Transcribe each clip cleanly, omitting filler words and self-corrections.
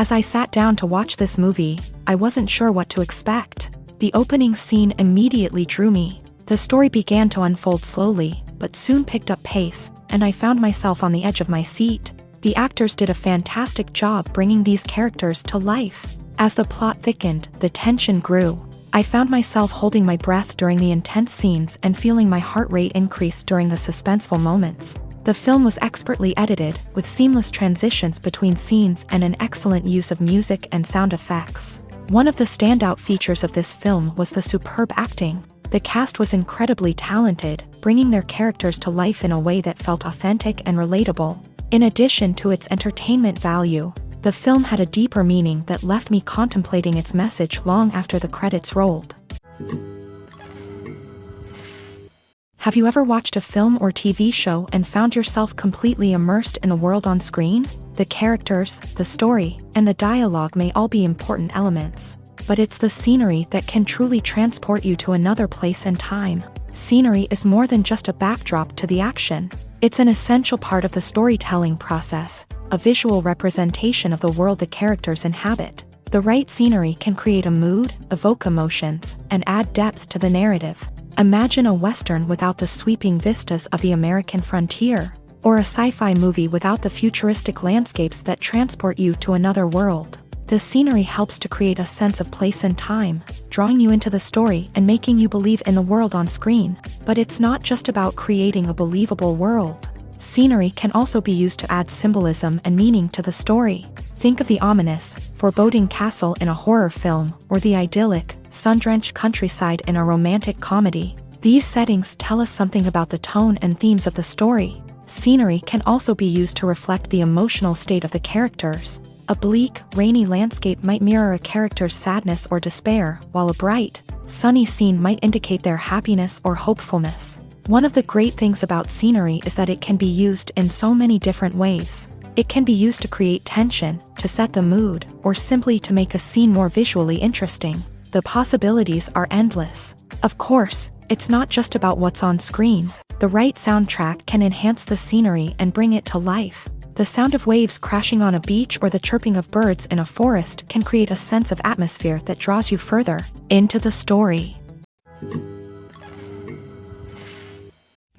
As I sat down to watch this movie, I wasn't sure what to expect. The opening scene immediately drew me. The story began to unfold slowly, but soon picked up pace, and I found myself on the edge of my seat. The actors did a fantastic job bringing these characters to life. As the plot thickened, the tension grew. I found myself holding my breath during the intense scenes and feeling my heart rate increase during the suspenseful moments. The film was expertly edited, with seamless transitions between scenes and an excellent use of music and sound effects. One of the standout features of this film was the superb acting. The cast was incredibly talented, bringing their characters to life in a way that felt authentic and relatable. In addition to its entertainment value, the film had a deeper meaning that left me contemplating its message long after the credits rolled. Have you ever watched a film or TV show and found yourself completely immersed in the world on screen? The characters, the story, and the dialogue may all be important elements, but it's the scenery that can truly transport you to another place and time. Scenery is more than just a backdrop to the action. It's an essential part of the storytelling process, a visual representation of the world the characters inhabit. The right scenery can create a mood, evoke emotions, and add depth to the narrative. Imagine a Western without the sweeping vistas of the American frontier, or a sci-fi movie without the futuristic landscapes that transport you to another world. The scenery helps to create a sense of place and time, drawing you into the story and making you believe in the world on screen. But it's not just about creating a believable world. Scenery can also be used to add symbolism and meaning to the story. Think of the ominous, foreboding castle in a horror film, or the idyllic, sun-drenched countryside in a romantic comedy. These settings tell us something about the tone and themes of the story. Scenery can also be used to reflect the emotional state of the characters. A bleak, rainy landscape might mirror a character's sadness or despair, while a bright, sunny scene might indicate their happiness or hopefulness. One of the great things about scenery is that it can be used in so many different ways. It can be used to create tension, to set the mood, or simply to make a scene more visually interesting. The possibilities are endless. Of course, it's not just about what's on screen. The right soundtrack can enhance the scenery and bring it to life. The sound of waves crashing on a beach or the chirping of birds in a forest can create a sense of atmosphere that draws you further into the story.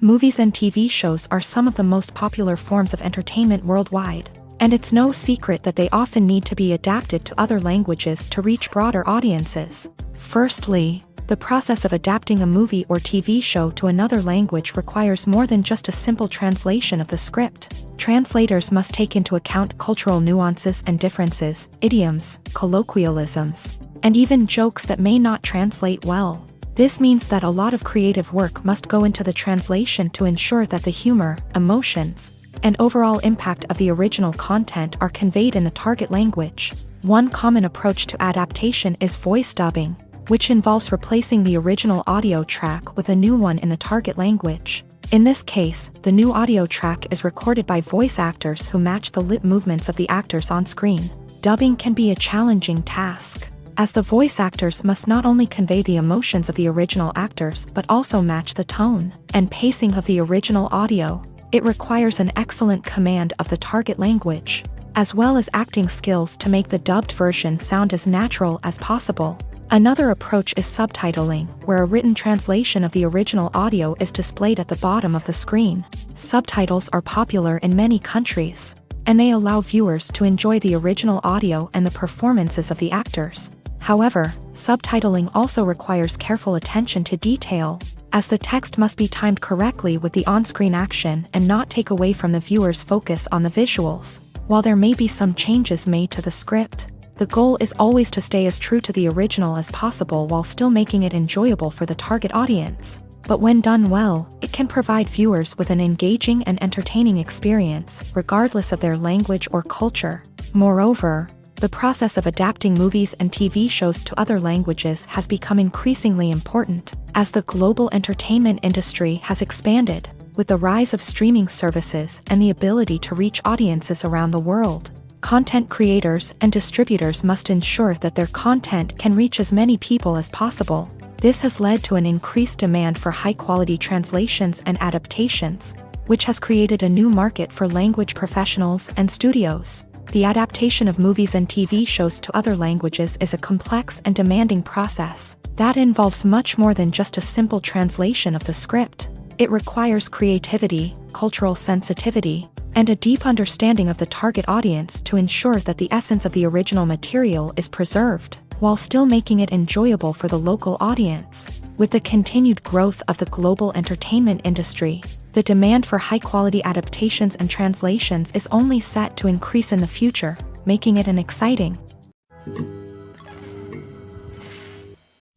Movies and TV shows are some of the most popular forms of entertainment worldwide, and it's no secret that they often need to be adapted to other languages to reach broader audiences. Firstly, the process of adapting a movie or TV show to another language requires more than just a simple translation of the script. Translators must take into account cultural nuances and differences, idioms, colloquialisms, and even jokes that may not translate well. This means that a lot of creative work must go into the translation to ensure that the humor, emotions, and overall impact of the original content are conveyed in the target language. One common approach to adaptation is voice dubbing, which involves replacing the original audio track with a new one in the target language. In this case, the new audio track is recorded by voice actors who match the lip movements of the actors on screen. Dubbing can be a challenging task, as the voice actors must not only convey the emotions of the original actors but also match the tone and pacing of the original audio. It requires an excellent command of the target language, as well as acting skills to make the dubbed version sound as natural as possible. Another approach is subtitling, where a written translation of the original audio is displayed at the bottom of the screen. Subtitles are popular in many countries, and they allow viewers to enjoy the original audio and the performances of the actors. However, subtitling also requires careful attention to detail, as the text must be timed correctly with the on-screen action and not take away from the viewer's focus on the visuals. While there may be some changes made to the script, the goal is always to stay as true to the original as possible while still making it enjoyable for the target audience. But when done well, it can provide viewers with an engaging and entertaining experience, regardless of their language or culture. Moreover, the process of adapting movies and TV shows to other languages has become increasingly important, as the global entertainment industry has expanded, with the rise of streaming services and the ability to reach audiences around the world. Content creators and distributors must ensure that their content can reach as many people as possible. This has led to an increased demand for high-quality translations and adaptations, which has created a new market for language professionals and studios. The adaptation of movies and TV shows to other languages is a complex and demanding process that involves much more than just a simple translation of the script. It requires creativity, cultural sensitivity, and a deep understanding of the target audience to ensure that the essence of the original material is preserved, while still making it enjoyable for the local audience. With the continued growth of the global entertainment industry, the demand for high-quality adaptations and translations is only set to increase in the future, making it an exciting.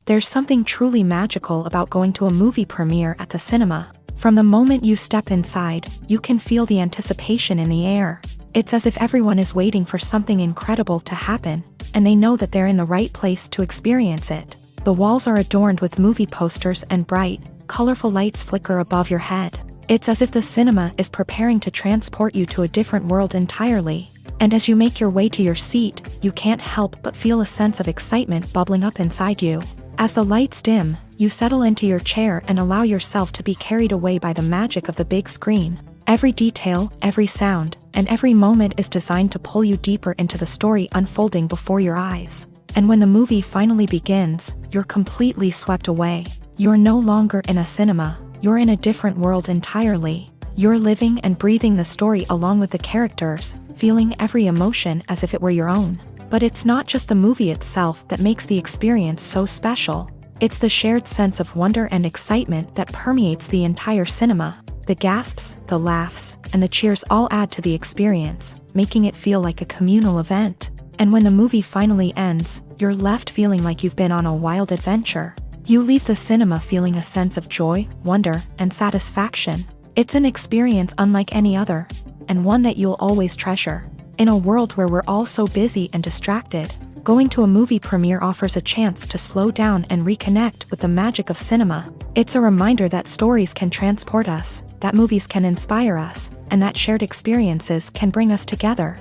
There's something truly magical about going to a movie premiere at the cinema. From the moment you step inside, you can feel the anticipation in the air. It's as if everyone is waiting for something incredible to happen, and they know that they're in the right place to experience it. The walls are adorned with movie posters and bright, colorful lights flicker above your head. It's as if the cinema is preparing to transport you to a different world entirely. And as you make your way to your seat, you can't help but feel a sense of excitement bubbling up inside you. As the lights dim, you settle into your chair and allow yourself to be carried away by the magic of the big screen. Every detail, every sound, and every moment is designed to pull you deeper into the story unfolding before your eyes. And when the movie finally begins, you're completely swept away. You're no longer in a cinema, you're in a different world entirely. You're living and breathing the story along with the characters, feeling every emotion as if it were your own. But it's not just the movie itself that makes the experience so special. It's the shared sense of wonder and excitement that permeates the entire cinema. The gasps, the laughs, and the cheers all add to the experience, making it feel like a communal event. And when the movie finally ends, you're left feeling like you've been on a wild adventure. You leave the cinema feeling a sense of joy, wonder, and satisfaction. It's an experience unlike any other, and one that you'll always treasure. In a world where we're all so busy and distracted, going to a movie premiere offers a chance to slow down and reconnect with the magic of cinema. It's a reminder that stories can transport us, that movies can inspire us, and that shared experiences can bring us together.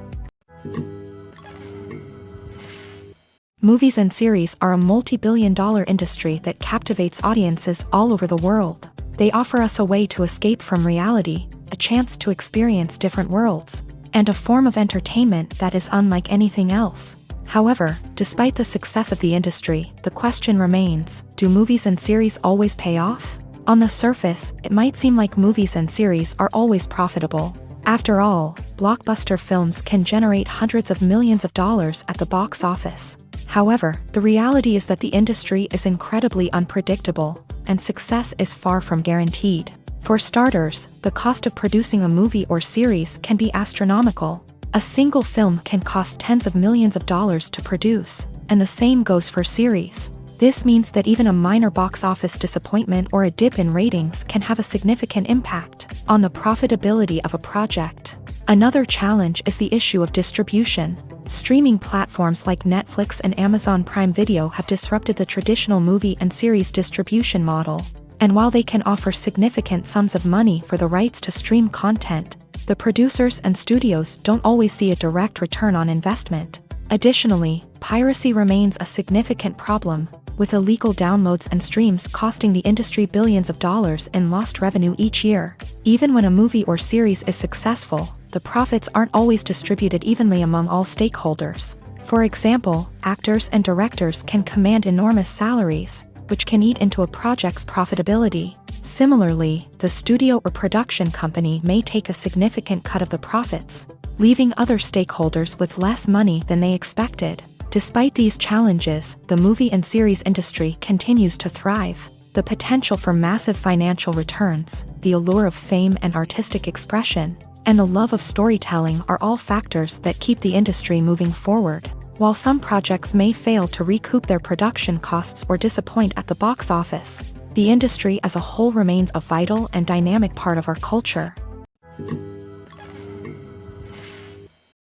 Movies and series are a multi-billion-dollar industry that captivates audiences all over the world. They offer us a way to escape from reality, a chance to experience different worlds, and a form of entertainment that is unlike anything else. However, despite the success of the industry, the question remains, do movies and series always pay off? On the surface, it might seem like movies and series are always profitable. After all, blockbuster films can generate hundreds of millions of dollars at the box office. However, the reality is that the industry is incredibly unpredictable, and success is far from guaranteed. For starters, the cost of producing a movie or series can be astronomical. A single film can cost tens of millions of dollars to produce, and the same goes for series. This means that even a minor box office disappointment or a dip in ratings can have a significant impact on the profitability of a project. Another challenge is the issue of distribution. Streaming platforms like Netflix and Amazon Prime Video have disrupted the traditional movie and series distribution model. And while they can offer significant sums of money for the rights to stream content, the producers and studios don't always see a direct return on investment. Additionally, piracy remains a significant problem, with illegal downloads and streams costing the industry billions of dollars in lost revenue each year. Even when a movie or series is successful, the profits aren't always distributed evenly among all stakeholders. For example, actors and directors can command enormous salaries, which can eat into a project's profitability. Similarly, the studio or production company may take a significant cut of the profits, leaving other stakeholders with less money than they expected. Despite these challenges, the movie and series industry continues to thrive. The potential for massive financial returns, the allure of fame and artistic expression, and the love of storytelling are all factors that keep the industry moving forward. While some projects may fail to recoup their production costs or disappoint at the box office, the industry as a whole remains a vital and dynamic part of our culture.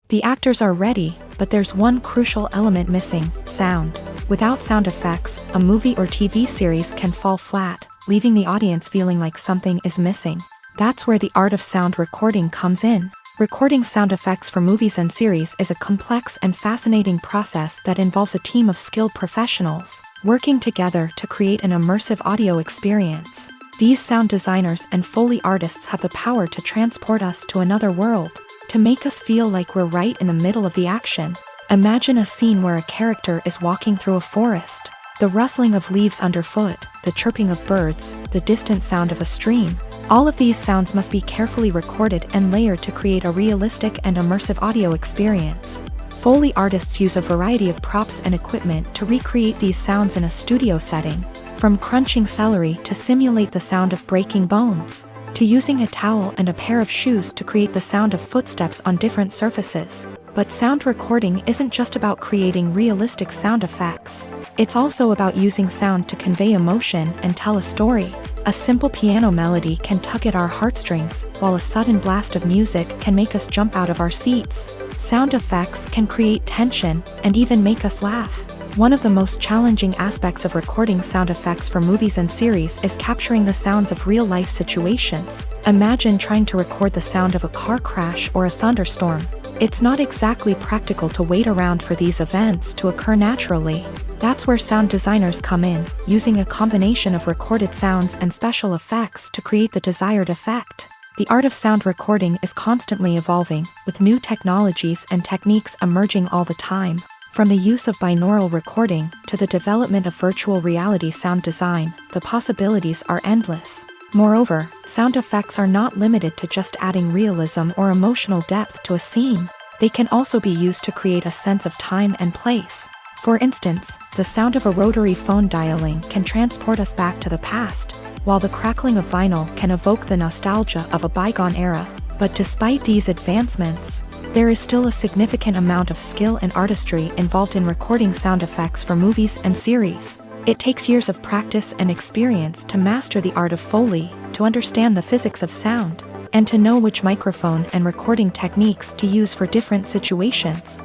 The actors are ready, but there's one crucial element missing: sound. Without sound effects, a movie or TV series can fall flat, leaving the audience feeling like something is missing. That's where the art of sound recording comes in. Recording sound effects for movies and series is a complex and fascinating process that involves a team of skilled professionals working together to create an immersive audio experience. These sound designers and Foley artists have the power to transport us to another world, to make us feel like we're right in the middle of the action. Imagine a scene where a character is walking through a forest. The rustling of leaves underfoot, the chirping of birds, the distant sound of a stream. All of these sounds must be carefully recorded and layered to create a realistic and immersive audio experience. Foley artists use a variety of props and equipment to recreate these sounds in a studio setting, from crunching celery to simulate the sound of breaking bones, to using a towel and a pair of shoes to create the sound of footsteps on different surfaces. But sound recording isn't just about creating realistic sound effects. It's also about using sound to convey emotion and tell a story. A simple piano melody can tug at our heartstrings, while a sudden blast of music can make us jump out of our seats. Sound effects can create tension and even make us laugh. One of the most challenging aspects of recording sound effects for movies and series is capturing the sounds of real-life situations. Imagine trying to record the sound of a car crash or a thunderstorm. It's not exactly practical to wait around for these events to occur naturally. That's where sound designers come in, using a combination of recorded sounds and special effects to create the desired effect. The art of sound recording is constantly evolving, with new technologies and techniques emerging all the time. From the use of binaural recording to the development of virtual reality sound design, the possibilities are endless. Moreover, sound effects are not limited to just adding realism or emotional depth to a scene. They can also be used to create a sense of time and place. For instance, the sound of a rotary phone dialing can transport us back to the past, while the crackling of vinyl can evoke the nostalgia of a bygone era. But despite these advancements, there is still a significant amount of skill and artistry involved in recording sound effects for movies and series. It takes years of practice and experience to master the art of Foley, to understand the physics of sound, and to know which microphone and recording techniques to use for different situations.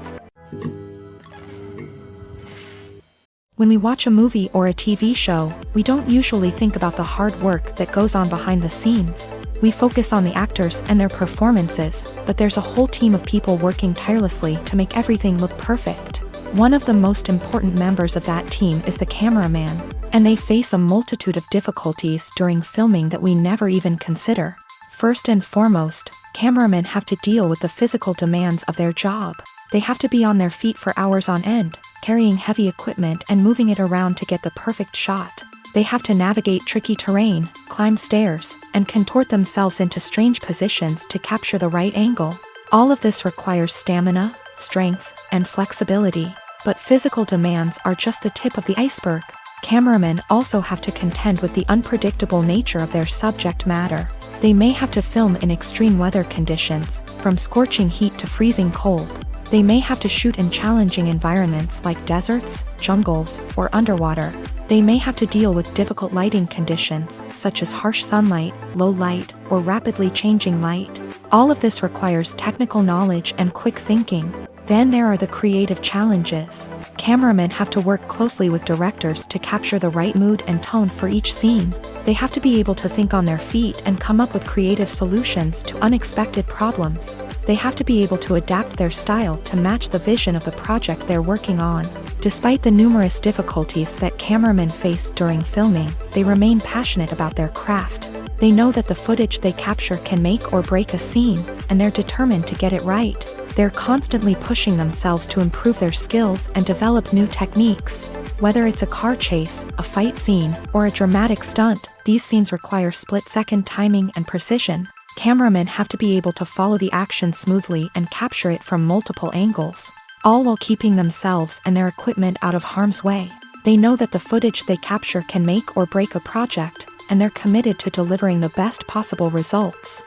When we watch a movie or a TV show, we don't usually think about the hard work that goes on behind the scenes. We focus on the actors and their performances, but there's a whole team of people working tirelessly to make everything look perfect. One of the most important members of that team is the cameraman, and they face a multitude of difficulties during filming that we never even consider. First and foremost, cameramen have to deal with the physical demands of their job. They have to be on their feet for hours on end, carrying heavy equipment and moving it around to get the perfect shot. They have to navigate tricky terrain, climb stairs, and contort themselves into strange positions to capture the right angle. All of this requires stamina, strength, and flexibility. But physical demands are just the tip of the iceberg. Cameramen also have to contend with the unpredictable nature of their subject matter. They may have to film in extreme weather conditions, from scorching heat to freezing cold. They may have to shoot in challenging environments like deserts, jungles, or underwater. They may have to deal with difficult lighting conditions, such as harsh sunlight, low light, or rapidly changing light. All of this requires technical knowledge and quick thinking. Then there are the creative challenges. Cameramen have to work closely with directors to capture the right mood and tone for each scene. They have to be able to think on their feet and come up with creative solutions to unexpected problems. They have to be able to adapt their style to match the vision of the project they're working on. Despite the numerous difficulties that cameramen face during filming, they remain passionate about their craft. They know that the footage they capture can make or break a scene, and they're determined to get it right. They're constantly pushing themselves to improve their skills and develop new techniques. Whether it's a car chase, a fight scene, or a dramatic stunt, these scenes require split-second timing and precision. Cameramen have to be able to follow the action smoothly and capture it from multiple angles, all while keeping themselves and their equipment out of harm's way. They know that the footage they capture can make or break a project, and they're committed to delivering the best possible results.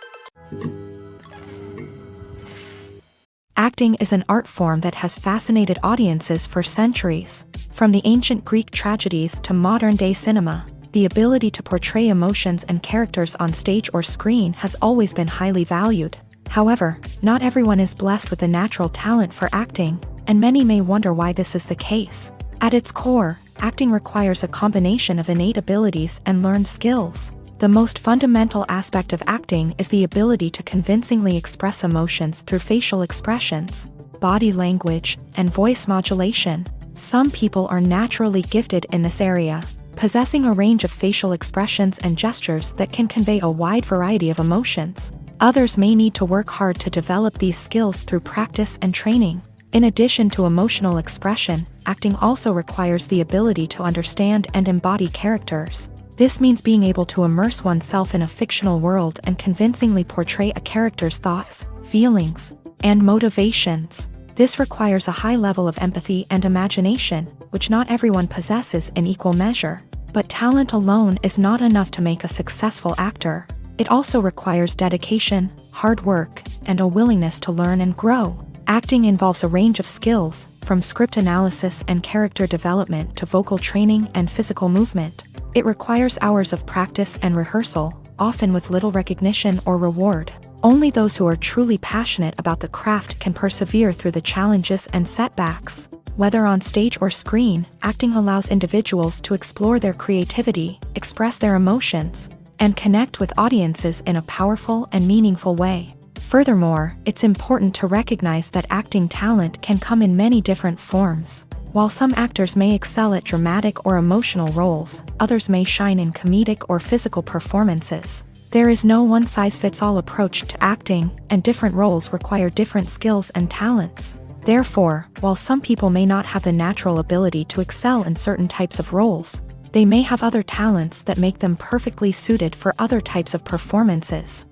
Acting is an art form that has fascinated audiences for centuries. From the ancient Greek tragedies to modern-day cinema, the ability to portray emotions and characters on stage or screen has always been highly valued. However, not everyone is blessed with a natural talent for acting, and many may wonder why this is the case. At its core, acting requires a combination of innate abilities and learned skills. The most fundamental aspect of acting is the ability to convincingly express emotions through facial expressions, body language, and voice modulation. Some people are naturally gifted in this area, possessing a range of facial expressions and gestures that can convey a wide variety of emotions. Others may need to work hard to develop these skills through practice and training. In addition to emotional expression, acting also requires the ability to understand and embody characters. This means being able to immerse oneself in a fictional world and convincingly portray a character's thoughts, feelings, and motivations. This requires a high level of empathy and imagination, which not everyone possesses in equal measure. But talent alone is not enough to make a successful actor. It also requires dedication, hard work, and a willingness to learn and grow. Acting involves a range of skills, from script analysis and character development to vocal training and physical movement. It requires hours of practice and rehearsal, often with little recognition or reward. Only those who are truly passionate about the craft can persevere through the challenges and setbacks. Whether on stage or screen, acting allows individuals to explore their creativity, express their emotions, and connect with audiences in a powerful and meaningful way. Furthermore, it's important to recognize that acting talent can come in many different forms. While some actors may excel at dramatic or emotional roles, others may shine in comedic or physical performances. There is no one-size-fits-all approach to acting, and different roles require different skills and talents. Therefore, while some people may not have the natural ability to excel in certain types of roles, they may have other talents that make them perfectly suited for other types of performances.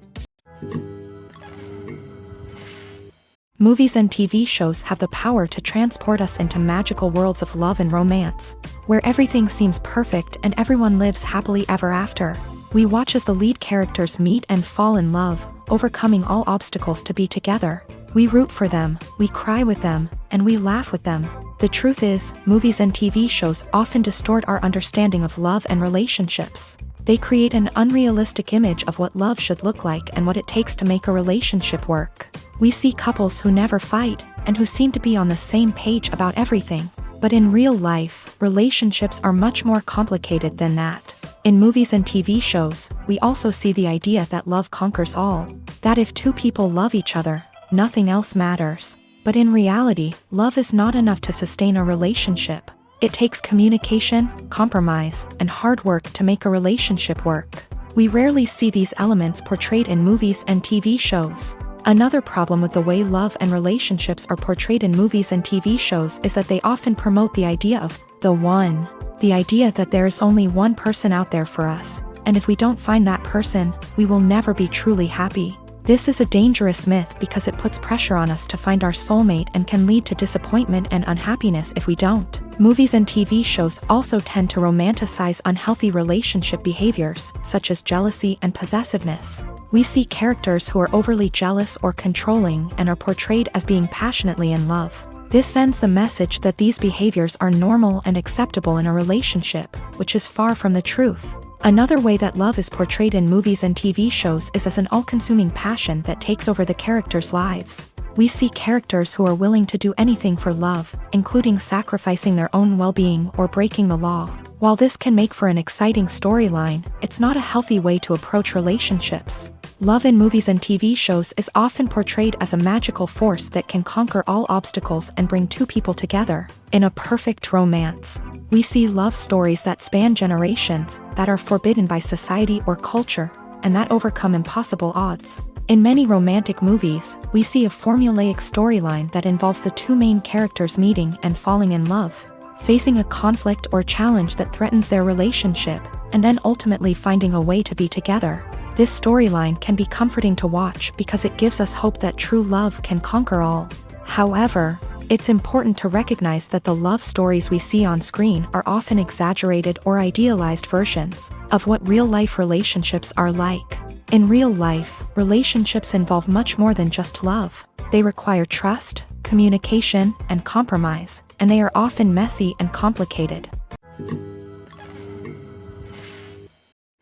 Movies and TV shows have the power to transport us into magical worlds of love and romance, where everything seems perfect and everyone lives happily ever after. We watch as the lead characters meet and fall in love, overcoming all obstacles to be together. We root for them, we cry with them, and we laugh with them. The truth is, movies and TV shows often distort our understanding of love and relationships. They create an unrealistic image of what love should look like and what it takes to make a relationship work. We see couples who never fight, and who seem to be on the same page about everything. But in real life, relationships are much more complicated than that. In movies and TV shows, we also see the idea that love conquers all. That if two people love each other, nothing else matters. But in reality, love is not enough to sustain a relationship. It takes communication, compromise, and hard work to make a relationship work. We rarely see these elements portrayed in movies and TV shows. Another problem with the way love and relationships are portrayed in movies and TV shows is that they often promote the idea of the one. The idea that there is only one person out there for us, and if we don't find that person, we will never be truly happy. This is a dangerous myth because it puts pressure on us to find our soulmate and can lead to disappointment and unhappiness if we don't. Movies and TV shows also tend to romanticize unhealthy relationship behaviors, such as jealousy and possessiveness. We see characters who are overly jealous or controlling and are portrayed as being passionately in love. This sends the message that these behaviors are normal and acceptable in a relationship, which is far from the truth. Another way that love is portrayed in movies and TV shows is as an all-consuming passion that takes over the characters' lives. We see characters who are willing to do anything for love, including sacrificing their own well-being or breaking the law. While this can make for an exciting storyline, it's not a healthy way to approach relationships. Love in movies and TV shows is often portrayed as a magical force that can conquer all obstacles and bring two people together in a perfect romance. We see love stories that span generations, that are forbidden by society or culture, and that overcome impossible odds. In many romantic movies, we see a formulaic storyline that involves the two main characters meeting and falling in love, facing a conflict or challenge that threatens their relationship, and then ultimately finding a way to be together. This storyline can be comforting to watch because it gives us hope that true love can conquer all. However, it's important to recognize that the love stories we see on screen are often exaggerated or idealized versions of what real-life relationships are like. In real life, relationships involve much more than just love. They require trust, communication, and compromise, and they are often messy and complicated.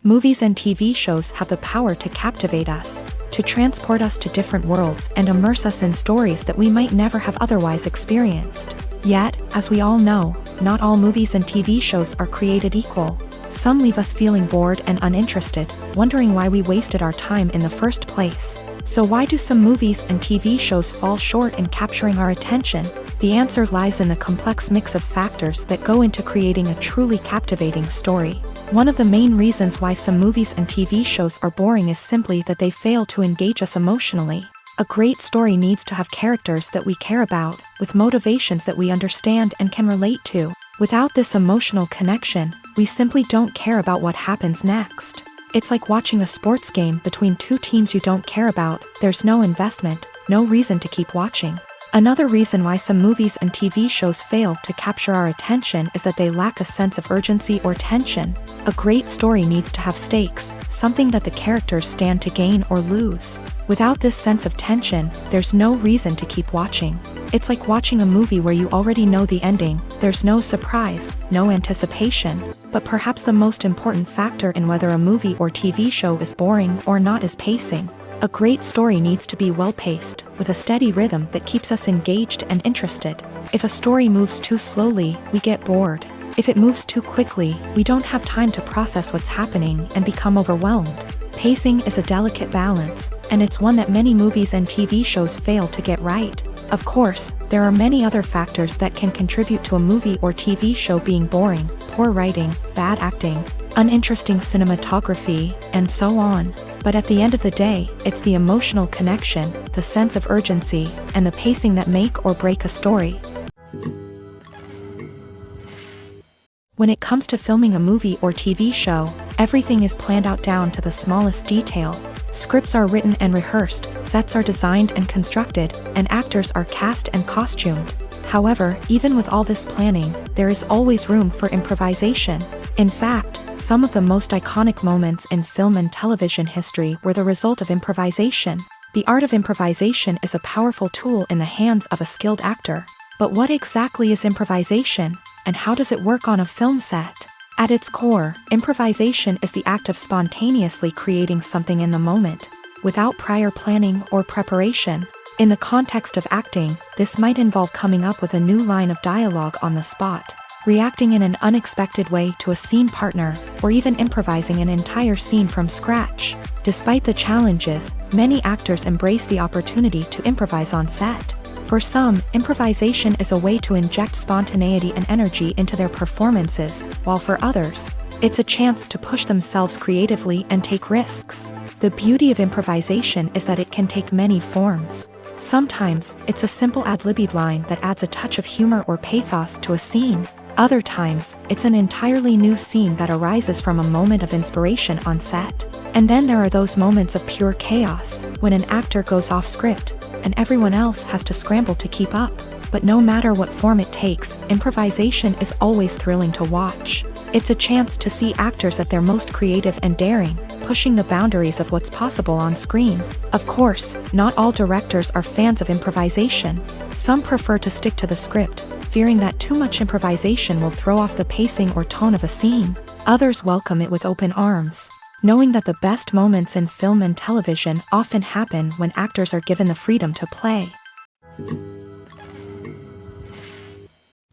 Movies and TV shows have the power to captivate us, to transport us to different worlds and immerse us in stories that we might never have otherwise experienced. Yet, as we all know, not all movies and TV shows are created equal. Some leave us feeling bored and uninterested, wondering why we wasted our time in the first place. So why do some movies and TV shows fall short in capturing our attention? The answer lies in the complex mix of factors that go into creating a truly captivating story. One of the main reasons why some movies and TV shows are boring is simply that they fail to engage us emotionally. A great story needs to have characters that we care about, with motivations that we understand and can relate to. Without this emotional connection, we simply don't care about what happens next. It's like watching a sports game between two teams you don't care about. There's no investment, no reason to keep watching. Another reason why some movies and TV shows fail to capture our attention is that they lack a sense of urgency or tension. A great story needs to have stakes, something that the characters stand to gain or lose. Without this sense of tension, there's no reason to keep watching. It's like watching a movie where you already know the ending. There's no surprise, no anticipation. But perhaps the most important factor in whether a movie or TV show is boring or not is pacing. A great story needs to be well-paced, with a steady rhythm that keeps us engaged and interested. If a story moves too slowly, we get bored. If it moves too quickly, we don't have time to process what's happening and become overwhelmed. Pacing is a delicate balance, and it's one that many movies and TV shows fail to get right. Of course, there are many other factors that can contribute to a movie or TV show being boring: poor writing, bad acting, uninteresting cinematography, and so on. But at the end of the day, it's the emotional connection, the sense of urgency, and the pacing that make or break a story. When it comes to filming a movie or TV show, everything is planned out down to the smallest detail. Scripts are written and rehearsed, sets are designed and constructed, and actors are cast and costumed. However, even with all this planning, there is always room for improvisation. In fact, some of the most iconic moments in film and television history were the result of improvisation. The art of improvisation is a powerful tool in the hands of a skilled actor. But what exactly is improvisation, and how does it work on a film set? At its core, improvisation is the act of spontaneously creating something in the moment, without prior planning or preparation. In the context of acting, this might involve coming up with a new line of dialogue on the spot, reacting in an unexpected way to a scene partner, or even improvising an entire scene from scratch. Despite the challenges, many actors embrace the opportunity to improvise on set. For some, improvisation is a way to inject spontaneity and energy into their performances, while for others, it's a chance to push themselves creatively and take risks. The beauty of improvisation is that it can take many forms. Sometimes, it's a simple ad-libbed line that adds a touch of humor or pathos to a scene. Other times, it's an entirely new scene that arises from a moment of inspiration on set. And then there are those moments of pure chaos, when an actor goes off script, and everyone else has to scramble to keep up. But no matter what form it takes, improvisation is always thrilling to watch. It's a chance to see actors at their most creative and daring, pushing the boundaries of what's possible on screen. Of course, not all directors are fans of improvisation. Some prefer to stick to the script, fearing that too much improvisation will throw off the pacing or tone of a scene. Others welcome it with open arms, knowing that the best moments in film and television often happen when actors are given the freedom to play.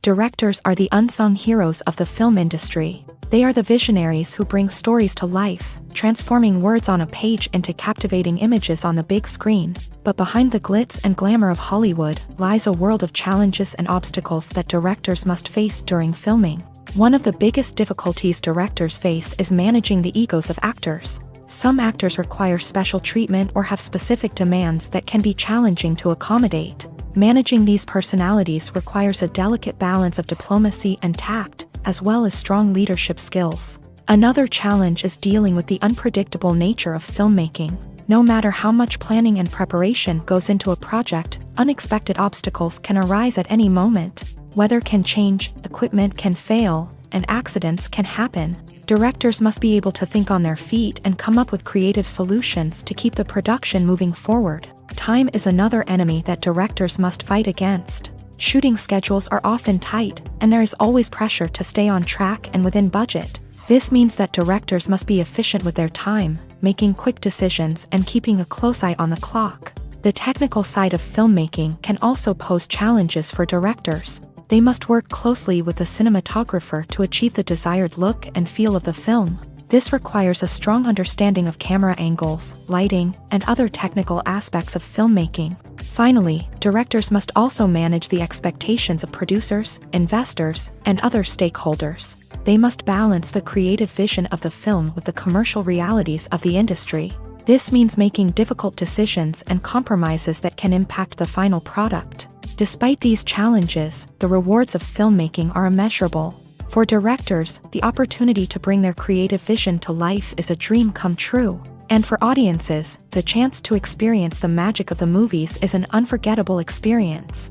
Directors are the unsung heroes of the film industry. They are the visionaries who bring stories to life, transforming words on a page into captivating images on the big screen. But behind the glitz and glamour of Hollywood lies a world of challenges and obstacles that directors must face during filming. One of the biggest difficulties directors face is managing the egos of actors. Some actors require special treatment or have specific demands that can be challenging to accommodate. Managing these personalities requires a delicate balance of diplomacy and tact, as well as strong leadership skills. Another challenge is dealing with the unpredictable nature of filmmaking. No matter how much planning and preparation goes into a project, unexpected obstacles can arise at any moment. Weather can change, equipment can fail, and accidents can happen. Directors must be able to think on their feet and come up with creative solutions to keep the production moving forward. Time is another enemy that directors must fight against. Shooting schedules are often tight, and there is always pressure to stay on track and within budget. This means that directors must be efficient with their time, making quick decisions and keeping a close eye on the clock. The technical side of filmmaking can also pose challenges for directors. They must work closely with the cinematographer to achieve the desired look and feel of the film. This requires a strong understanding of camera angles, lighting, and other technical aspects of filmmaking. Finally, directors must also manage the expectations of producers, investors, and other stakeholders. they must balance the creative vision of the film with the commercial realities of the industry. This means making difficult decisions and compromises that can impact the final product. Despite these challenges, the rewards of filmmaking are immeasurable. For directors, the opportunity to bring their creative vision to life is a dream come true. And for audiences, the chance to experience the magic of the movies is an unforgettable experience.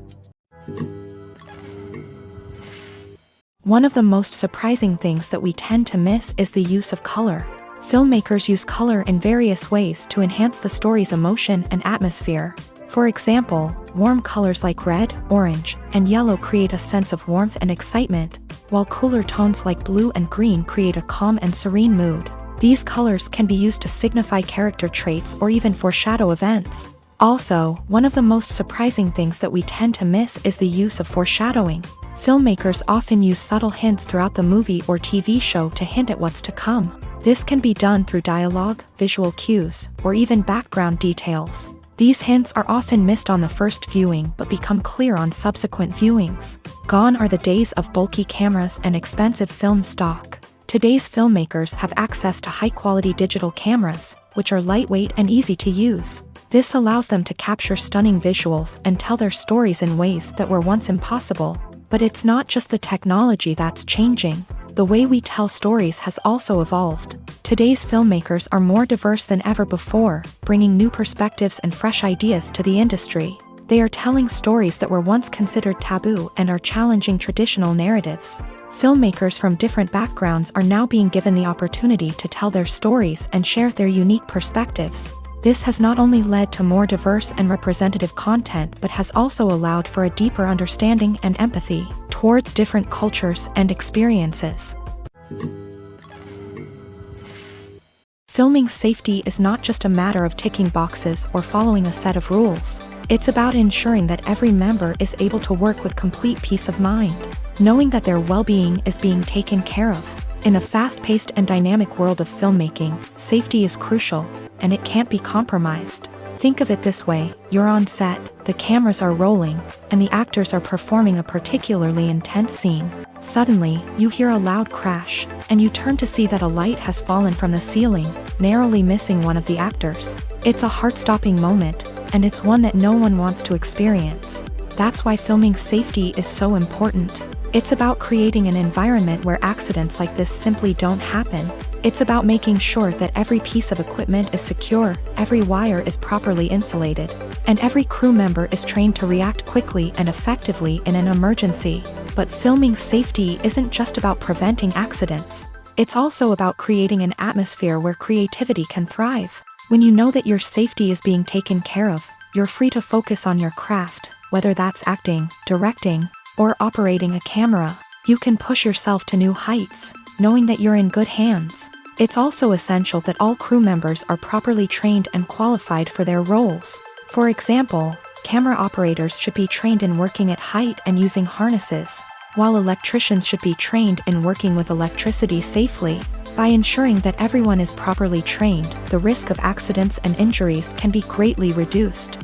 One of the most surprising things that we tend to miss is the use of color. Filmmakers use color in various ways to enhance the story's emotion and atmosphere. For example, warm colors like red, orange, and yellow create a sense of warmth and excitement, while cooler tones like blue and green create a calm and serene mood. These colors can be used to signify character traits or even foreshadow events. Also, one of the most surprising things that we tend to miss is the use of foreshadowing. Filmmakers often use subtle hints throughout the movie or TV show to hint at what's to come. This can be done through dialogue, visual cues, or even background details. These hints are often missed on the first viewing but become clear on subsequent viewings. Gone are the days of bulky cameras and expensive film stock. Today's filmmakers have access to high-quality digital cameras, which are lightweight and easy to use. This allows them to capture stunning visuals and tell their stories in ways that were once impossible. But it's not just the technology that's changing. The way we tell stories has also evolved. Today's filmmakers are more diverse than ever before, bringing new perspectives and fresh ideas to the industry. They are telling stories that were once considered taboo and are challenging traditional narratives. Filmmakers from different backgrounds are now being given the opportunity to tell their stories and share their unique perspectives. This has not only led to more diverse and representative content but has also allowed for a deeper understanding and empathy towards different cultures and experiences. Filming safety is not just a matter of ticking boxes or following a set of rules. It's about ensuring that every member is able to work with complete peace of mind, knowing that their well-being is being taken care of. In a fast-paced and dynamic world of filmmaking, safety is crucial, and it can't be compromised. Think of it this way: you're on set, the cameras are rolling, and the actors are performing a particularly intense scene. Suddenly, you hear a loud crash, and you turn to see that a light has fallen from the ceiling, narrowly missing one of the actors. It's a heart-stopping moment, and it's one that no one wants to experience. That's why filming safety is so important. It's about creating an environment where accidents like this simply don't happen. It's about making sure that every piece of equipment is secure, every wire is properly insulated, and every crew member is trained to react quickly and effectively in an emergency. But filming safety isn't just about preventing accidents. It's also about creating an atmosphere where creativity can thrive. When you know that your safety is being taken care of, you're free to focus on your craft, whether that's acting, directing, or operating a camera. You can push yourself to new heights, knowing that you're in good hands. It's also essential that all crew members are properly trained and qualified for their roles. For example, camera operators should be trained in working at height and using harnesses, while electricians should be trained in working with electricity safely. By ensuring that everyone is properly trained, the risk of accidents and injuries can be greatly reduced.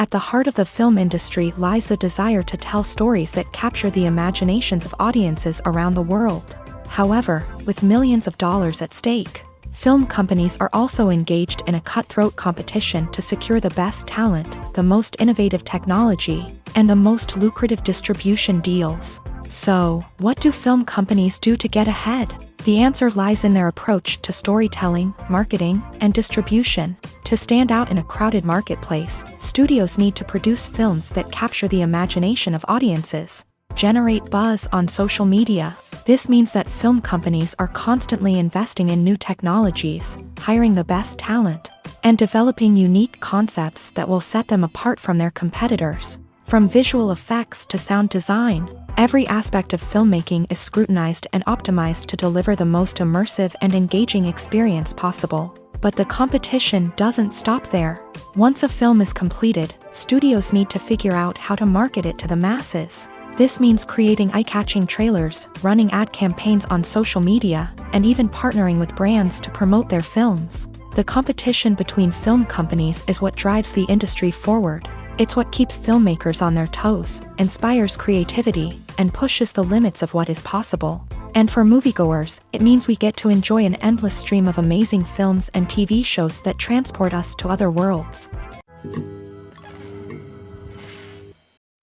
At the heart of the film industry lies the desire to tell stories that capture the imaginations of audiences around the world. However, with millions of dollars at stake, film companies are also engaged in a cutthroat competition to secure the best talent, the most innovative technology, and the most lucrative distribution deals. So, what do film companies do to get ahead? The answer lies in their approach to storytelling, marketing, and distribution. To stand out in a crowded marketplace, studios need to produce films that capture the imagination of audiences, generate buzz on social media. This means that film companies are constantly investing in new technologies, hiring the best talent, and developing unique concepts that will set them apart from their competitors. From visual effects to sound design, every aspect of filmmaking is scrutinized and optimized to deliver the most immersive and engaging experience possible. But the competition doesn't stop there. Once a film is completed, studios need to figure out how to market it to the masses. This means creating eye-catching trailers, running ad campaigns on social media, and even partnering with brands to promote their films. The competition between film companies is what drives the industry forward. It's what keeps filmmakers on their toes, inspires creativity, and pushes the limits of what is possible. And for moviegoers, it means we get to enjoy an endless stream of amazing films and TV shows that transport us to other worlds.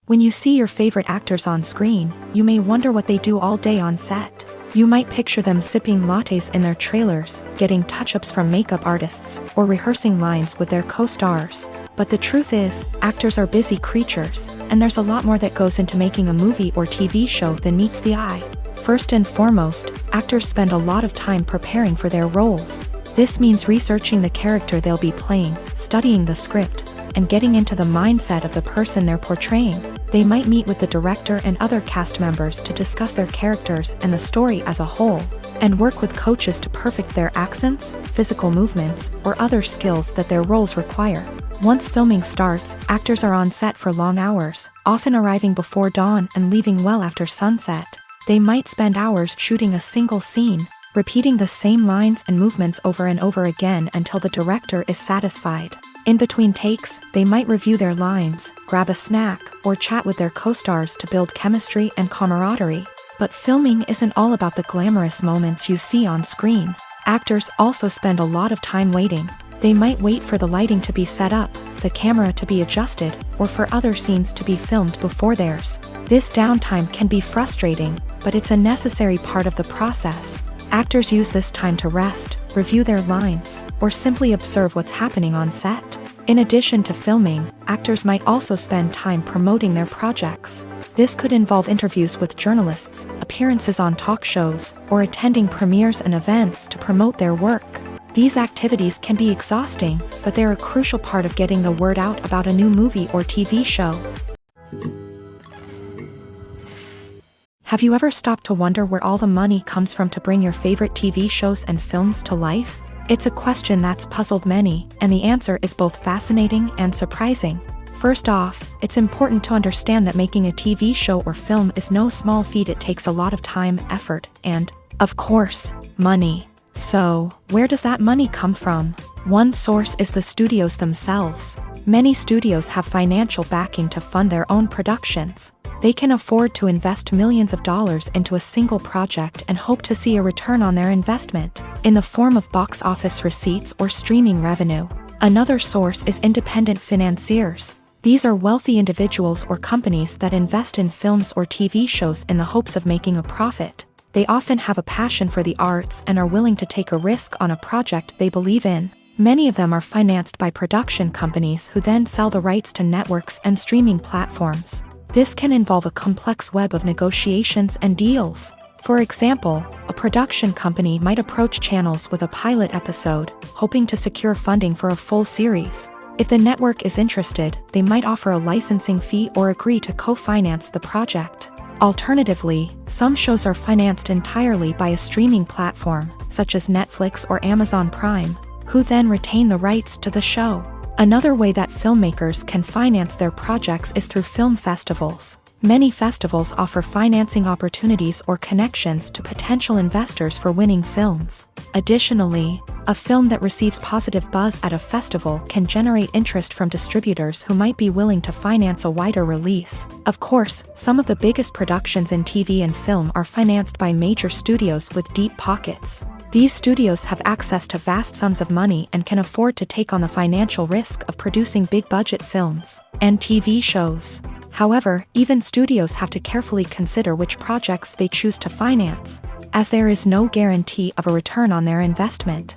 When you see your favorite actors on screen, you may wonder what they do all day on set. You might picture them sipping lattes in their trailers, getting touch-ups from makeup artists, or rehearsing lines with their co-stars. But the truth is, actors are busy creatures, and there's a lot more that goes into making a movie or TV show than meets the eye. First and foremost, actors spend a lot of time preparing for their roles. This means researching the character they'll be playing, studying the script, and getting into the mindset of the person they're portraying. They might meet with the director and other cast members to discuss their characters and the story as a whole, and work with coaches to perfect their accents, physical movements, or other skills that their roles require. Once filming starts, actors are on set for long hours, often arriving before dawn and leaving well after sunset. They might spend hours shooting a single scene, repeating the same lines and movements over and over again until the director is satisfied. In between takes, they might review their lines, grab a snack, or chat with their co-stars to build chemistry and camaraderie. But filming isn't all about the glamorous moments you see on screen. Actors also spend a lot of time waiting. They might wait for the lighting to be set up, the camera to be adjusted, or for other scenes to be filmed before theirs. This downtime can be frustrating, but it's a necessary part of the process. Actors use this time to rest, review their lines, or simply observe what's happening on set. In addition to filming, actors might also spend time promoting their projects. This could involve interviews with journalists, appearances on talk shows, or attending premieres and events to promote their work. These activities can be exhausting, but they're a crucial part of getting the word out about a new movie or TV show. Have you ever stopped to wonder where all the money comes from to bring your favorite TV shows and films to life? It's a question that's puzzled many, and the answer is both fascinating and surprising. First off, it's important to understand that making a TV show or film is no small feat. It takes a lot of time, effort, and, of course, money. So, where does that money come from? One source is the studios themselves. Many studios have financial backing to fund their own productions. They can afford to invest millions of dollars into a single project and hope to see a return on their investment, in the form of box office receipts or streaming revenue. Another source is independent financiers. These are wealthy individuals or companies that invest in films or TV shows in the hopes of making a profit. They often have a passion for the arts and are willing to take a risk on a project they believe in. Many of them are financed by production companies who then sell the rights to networks and streaming platforms. This can involve a complex web of negotiations and deals. For example, a production company might approach channels with a pilot episode, hoping to secure funding for a full series. If the network is interested, they might offer a licensing fee or agree to co-finance the project. Alternatively, some shows are financed entirely by a streaming platform, such as Netflix or Amazon Prime, who then retain the rights to the show. Another way that filmmakers can finance their projects is through film festivals. Many festivals offer financing opportunities or connections to potential investors for winning films. Additionally, a film that receives positive buzz at a festival can generate interest from distributors who might be willing to finance a wider release. Of course, some of the biggest productions in TV and film are financed by major studios with deep pockets. These studios have access to vast sums of money and can afford to take on the financial risk of producing big-budget films and TV shows. However, even studios have to carefully consider which projects they choose to finance, as there is no guarantee of a return on their investment.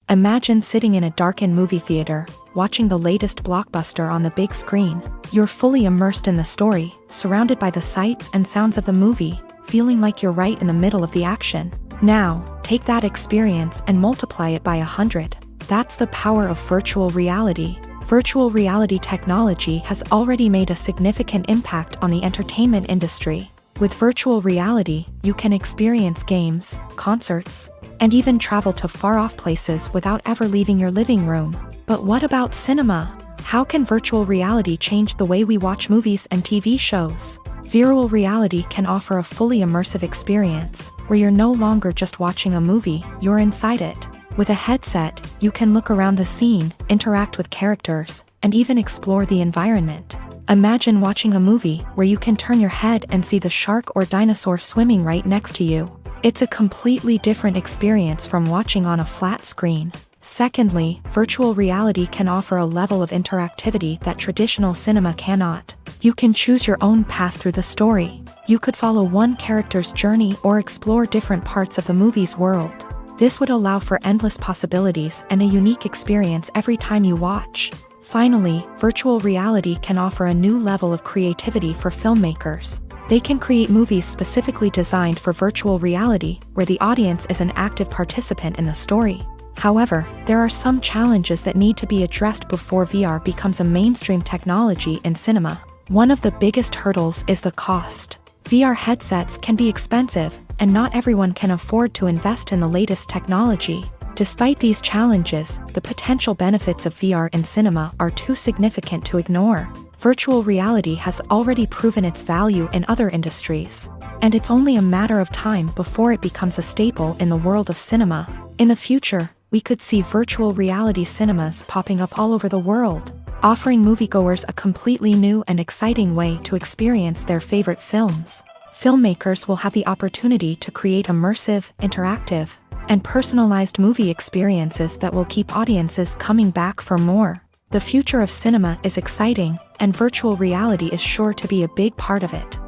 Imagine sitting in a darkened movie theater, watching the latest blockbuster on the big screen. You're fully immersed in the story, surrounded by the sights and sounds of the movie, feeling like you're right in the middle of the action. Now, take that experience and multiply it by 100. That's the power of virtual reality. Virtual reality technology has already made a significant impact on the entertainment industry. With virtual reality, you can experience games, concerts, and even travel to far-off places without ever leaving your living room. But what about cinema? How can virtual reality change the way we watch movies and TV shows? Virtual reality can offer a fully immersive experience, where you're no longer just watching a movie, you're inside it. With a headset, you can look around the scene, interact with characters, and even explore the environment. Imagine watching a movie where you can turn your head and see the shark or dinosaur swimming right next to you. It's a completely different experience from watching on a flat screen. Secondly, virtual reality can offer a level of interactivity that traditional cinema cannot. You can choose your own path through the story. You could follow one character's journey or explore different parts of the movie's world. This would allow for endless possibilities and a unique experience every time you watch. Finally, virtual reality can offer a new level of creativity for filmmakers. They can create movies specifically designed for virtual reality, where the audience is an active participant in the story. However, there are some challenges that need to be addressed before VR becomes a mainstream technology in cinema. One of the biggest hurdles is the cost. VR headsets can be expensive, and not everyone can afford to invest in the latest technology. Despite these challenges, the potential benefits of VR in cinema are too significant to ignore. Virtual reality has already proven its value in other industries, and it's only a matter of time before it becomes a staple in the world of cinema. In the future, we could see virtual reality cinemas popping up all over the world, offering moviegoers a completely new and exciting way to experience their favorite films. Filmmakers will have the opportunity to create immersive, interactive, and personalized movie experiences that will keep audiences coming back for more. The future of cinema is exciting, and virtual reality is sure to be a big part of it.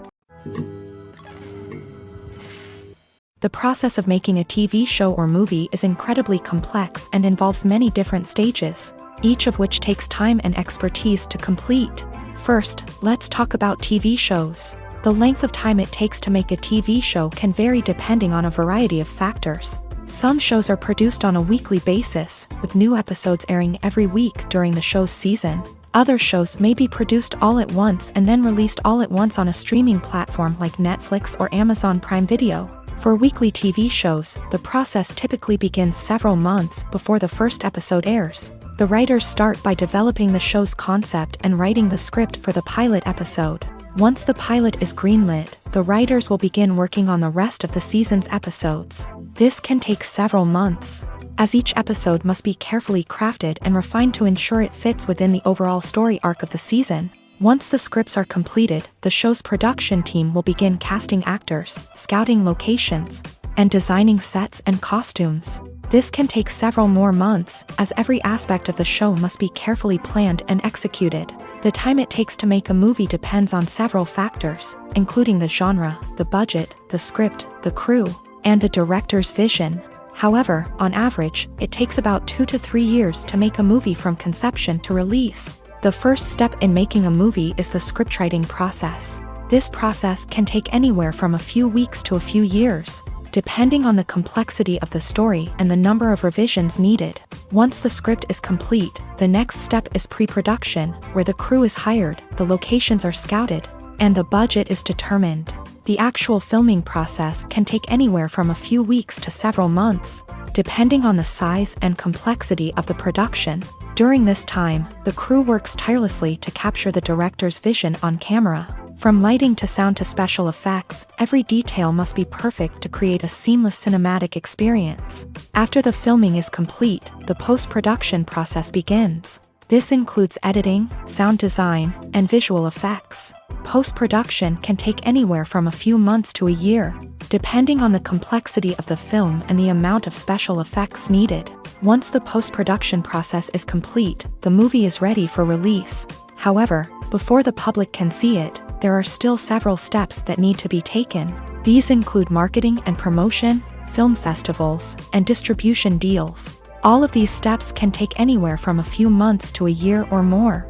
The process of making a TV show or movie is incredibly complex and involves many different stages, each of which takes time and expertise to complete. First, let's talk about TV shows. The length of time it takes to make a TV show can vary depending on a variety of factors. Some shows are produced on a weekly basis, with new episodes airing every week during the show's season. Other shows may be produced all at once and then released all at once on a streaming platform like Netflix or Amazon Prime Video. For weekly TV shows, the process typically begins several months before the first episode airs. The writers start by developing the show's concept and writing the script for the pilot episode. Once the pilot is greenlit, the writers will begin working on the rest of the season's episodes. This can take several months, as each episode must be carefully crafted and refined to ensure it fits within the overall story arc of the season. Once the scripts are completed, the show's production team will begin casting actors, scouting locations, and designing sets and costumes. This can take several more months, as every aspect of the show must be carefully planned and executed. The time it takes to make a movie depends on several factors, including the genre, the budget, the script, the crew, and the director's vision. However, on average, it takes about 2 to 3 years to make a movie from conception to release. The first step in making a movie is the scriptwriting process. This process can take anywhere from a few weeks to a few years, depending on the complexity of the story and the number of revisions needed. Once the script is complete, the next step is pre-production, where the crew is hired, the locations are scouted, and the budget is determined. The actual filming process can take anywhere from a few weeks to several months, depending on the size and complexity of the production. During this time, the crew works tirelessly to capture the director's vision on camera. From lighting to sound to special effects, every detail must be perfect to create a seamless cinematic experience. After the filming is complete, the post-production process begins. This includes editing, sound design, and visual effects. Post-production can take anywhere from a few months to a year, depending on the complexity of the film and the amount of special effects needed. Once the post-production process is complete, the movie is ready for release. However, before the public can see it, there are still several steps that need to be taken. These include marketing and promotion, film festivals, and distribution deals. All of these steps can take anywhere from a few months to a year or more.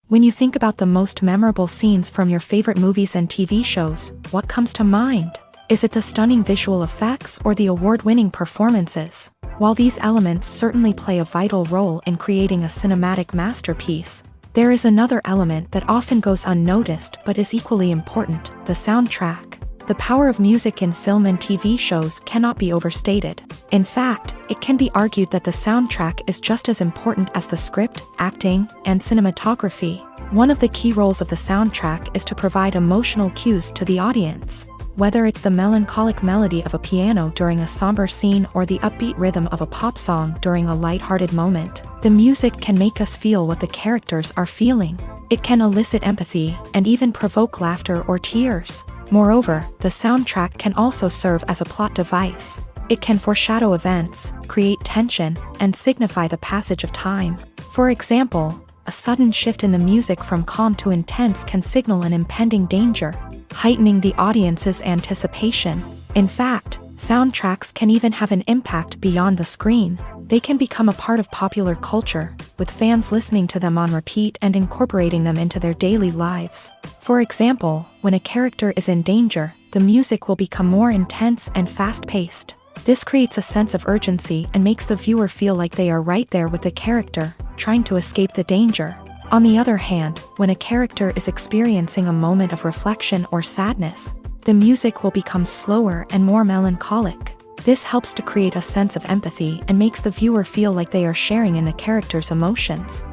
When you think about the most memorable scenes from your favorite movies and TV shows, what comes to mind? Is it the stunning visual effects or the award-winning performances? While these elements certainly play a vital role in creating a cinematic masterpiece, there is another element that often goes unnoticed but is equally important: the soundtrack. The power of music in film and TV shows cannot be overstated. In fact, it can be argued that the soundtrack is just as important as the script, acting, and cinematography. One of the key roles of the soundtrack is to provide emotional cues to the audience. Whether it's the melancholic melody of a piano during a somber scene or the upbeat rhythm of a pop song during a light-hearted moment, the music can make us feel what the characters are feeling. It can elicit empathy and even provoke laughter or tears. Moreover, the soundtrack can also serve as a plot device. It can foreshadow events, create tension, and signify the passage of time. For example, a sudden shift in the music from calm to intense can signal an impending danger, heightening the audience's anticipation. In fact, soundtracks can even have an impact beyond the screen. They can become a part of popular culture, with fans listening to them on repeat and incorporating them into their daily lives. For example, when a character is in danger, the music will become more intense and fast-paced. This creates a sense of urgency and makes the viewer feel like they are right there with the character, trying to escape the danger. On the other hand, when a character is experiencing a moment of reflection or sadness, the music will become slower and more melancholic. This helps to create a sense of empathy and makes the viewer feel like they are sharing in the character's emotions.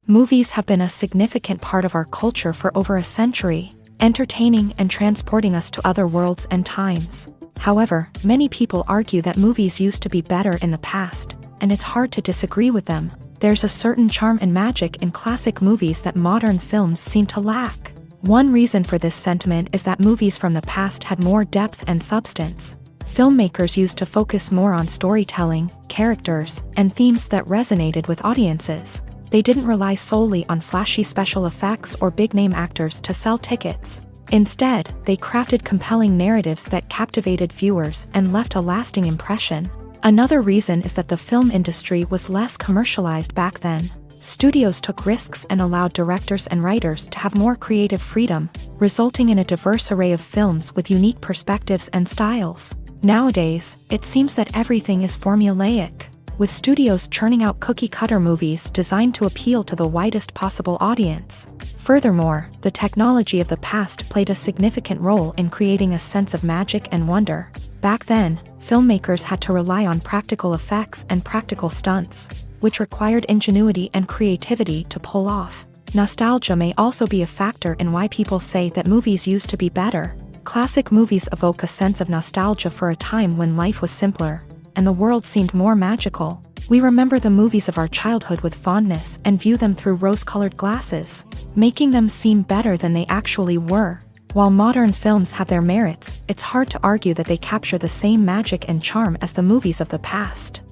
Movies have been a significant part of our culture for over a century, entertaining and transporting us to other worlds and times. However, many people argue that movies used to be better in the past, and it's hard to disagree with them. There's a certain charm and magic in classic movies that modern films seem to lack. One reason for this sentiment is that movies from the past had more depth and substance. Filmmakers used to focus more on storytelling, characters, and themes that resonated with audiences. They didn't rely solely on flashy special effects or big-name actors to sell tickets. Instead, they crafted compelling narratives that captivated viewers and left a lasting impression. Another reason is that the film industry was less commercialized back then. Studios took risks and allowed directors and writers to have more creative freedom, resulting in a diverse array of films with unique perspectives and styles. Nowadays, it seems that everything is formulaic, with studios churning out cookie-cutter movies designed to appeal to the widest possible audience. Furthermore, the technology of the past played a significant role in creating a sense of magic and wonder. Back then, filmmakers had to rely on practical effects and practical stunts, which required ingenuity and creativity to pull off. Nostalgia may also be a factor in why people say that movies used to be better. Classic movies evoke a sense of nostalgia for a time when life was simpler, and the world seemed more magical. We remember the movies of our childhood with fondness and view them through rose-colored glasses, making them seem better than they actually were. While modern films have their merits, it's hard to argue that they capture the same magic and charm as the movies of the past.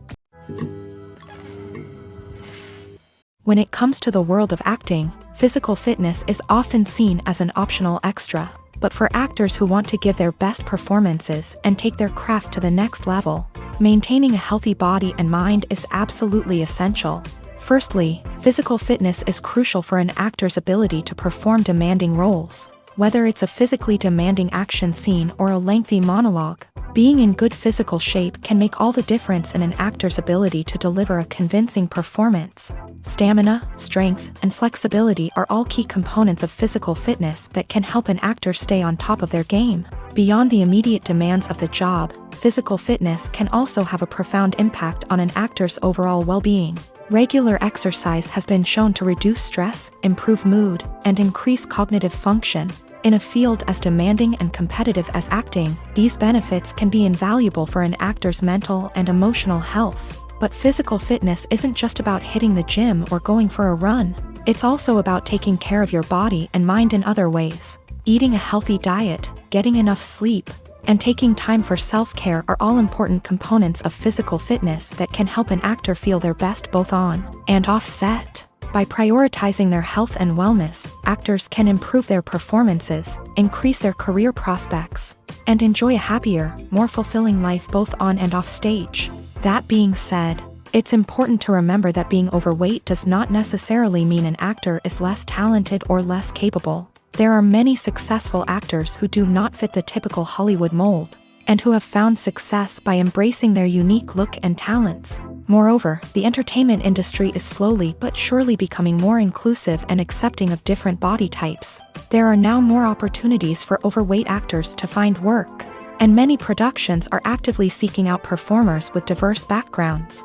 When it comes to the world of acting, physical fitness is often seen as an optional extra. But for actors who want to give their best performances and take their craft to the next level, maintaining a healthy body and mind is absolutely essential. Firstly, physical fitness is crucial for an actor's ability to perform demanding roles. Whether it's a physically demanding action scene or a lengthy monologue, being in good physical shape can make all the difference in an actor's ability to deliver a convincing performance. Stamina, strength, and flexibility are all key components of physical fitness that can help an actor stay on top of their game. Beyond the immediate demands of the job, physical fitness can also have a profound impact on an actor's overall well-being. Regular exercise has been shown to reduce stress, improve mood, and increase cognitive function. In a field as demanding and competitive as acting, these benefits can be invaluable for an actor's mental and emotional health. But physical fitness isn't just about hitting the gym or going for a run. It's also about taking care of your body and mind in other ways. Eating a healthy diet, getting enough sleep, and taking time for self-care are all important components of physical fitness that can help an actor feel their best both on and off set. By prioritizing their health and wellness, actors can improve their performances, increase their career prospects, and enjoy a happier, more fulfilling life both on and off stage. That being said, it's important to remember that being overweight does not necessarily mean an actor is less talented or less capable. There are many successful actors who do not fit the typical Hollywood mold, and who have found success by embracing their unique look and talents. Moreover, the entertainment industry is slowly but surely becoming more inclusive and accepting of different body types. There are now more opportunities for overweight actors to find work, and many productions are actively seeking out performers with diverse backgrounds.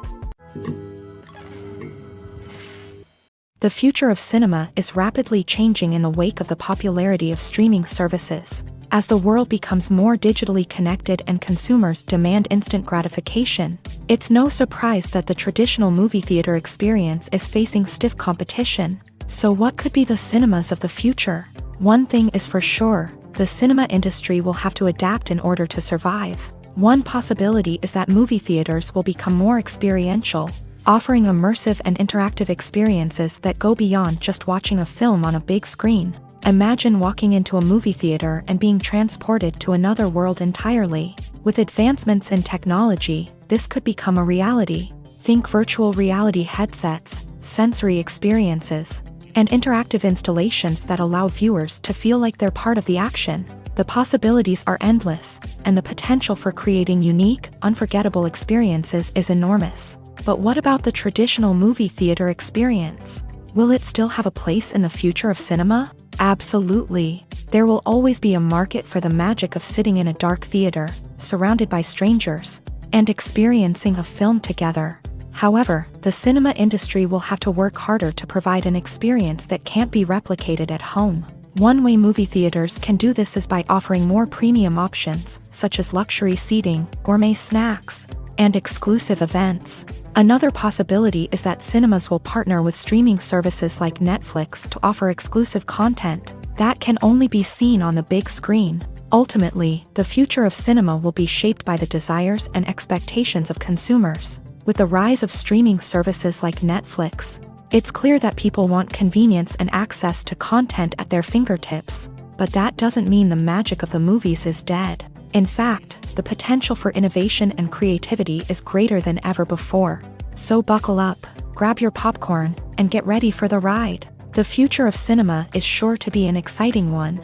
The future of cinema is rapidly changing in the wake of the popularity of streaming services. As the world becomes more digitally connected and consumers demand instant gratification, it's no surprise that the traditional movie theater experience is facing stiff competition. So what could be the cinemas of the future? One thing is for sure, the cinema industry will have to adapt in order to survive. One possibility is that movie theaters will become more experiential, offering immersive and interactive experiences that go beyond just watching a film on a big screen. Imagine walking into a movie theater and being transported to another world entirely. With advancements in technology, this could become a reality. Think virtual reality headsets, sensory experiences, and interactive installations that allow viewers to feel like they're part of the action. The possibilities are endless, and the potential for creating unique, unforgettable experiences is enormous. But what about the traditional movie theater experience? Will it still have a place in the future of cinema? Absolutely. There will always be a market for the magic of sitting in a dark theater, surrounded by strangers, and experiencing a film together. However, the cinema industry will have to work harder to provide an experience that can't be replicated at home. One way movie theaters can do this is by offering more premium options, such as luxury seating, gourmet snacks, and exclusive events. Another possibility is that cinemas will partner with streaming services like Netflix to offer exclusive content that can only be seen on the big screen. Ultimately, the future of cinema will be shaped by the desires and expectations of consumers. With the rise of streaming services like Netflix, it's clear that people want convenience and access to content at their fingertips. But that doesn't mean the magic of the movies is dead. In fact, the potential for innovation and creativity is greater than ever before. So buckle up, grab your popcorn, and get ready for the ride. The future of cinema is sure to be an exciting one.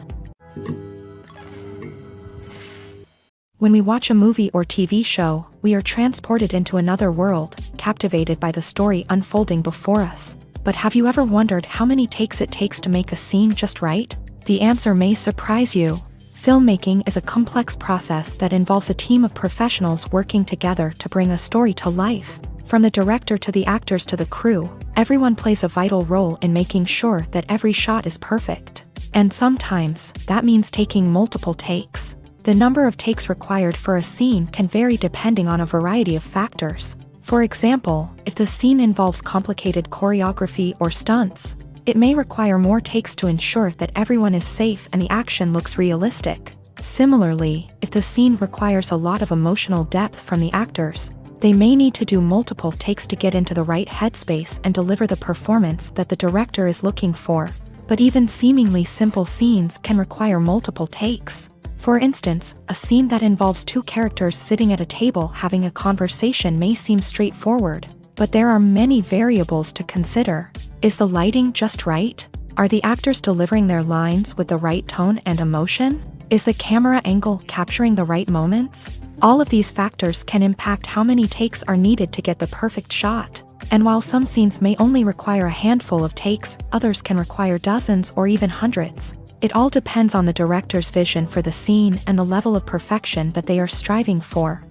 When we watch a movie or TV show, we are transported into another world, captivated by the story unfolding before us. But have you ever wondered how many takes it takes to make a scene just right? The answer may surprise you. Filmmaking is a complex process that involves a team of professionals working together to bring a story to life. From the director to the actors to the crew, everyone plays a vital role in making sure that every shot is perfect. And sometimes, that means taking multiple takes. The number of takes required for a scene can vary depending on a variety of factors. For example, if the scene involves complicated choreography or stunts, it may require more takes to ensure that everyone is safe and the action looks realistic. Similarly, if the scene requires a lot of emotional depth from the actors, they may need to do multiple takes to get into the right headspace and deliver the performance that the director is looking for. But even seemingly simple scenes can require multiple takes. For instance, a scene that involves two characters sitting at a table having a conversation may seem straightforward, but there are many variables to consider. Is the lighting just right? Are the actors delivering their lines with the right tone and emotion? Is the camera angle capturing the right moments? All of these factors can impact how many takes are needed to get the perfect shot. And while some scenes may only require a handful of takes, others can require dozens or even hundreds. It all depends on the director's vision for the scene and the level of perfection that they are striving for.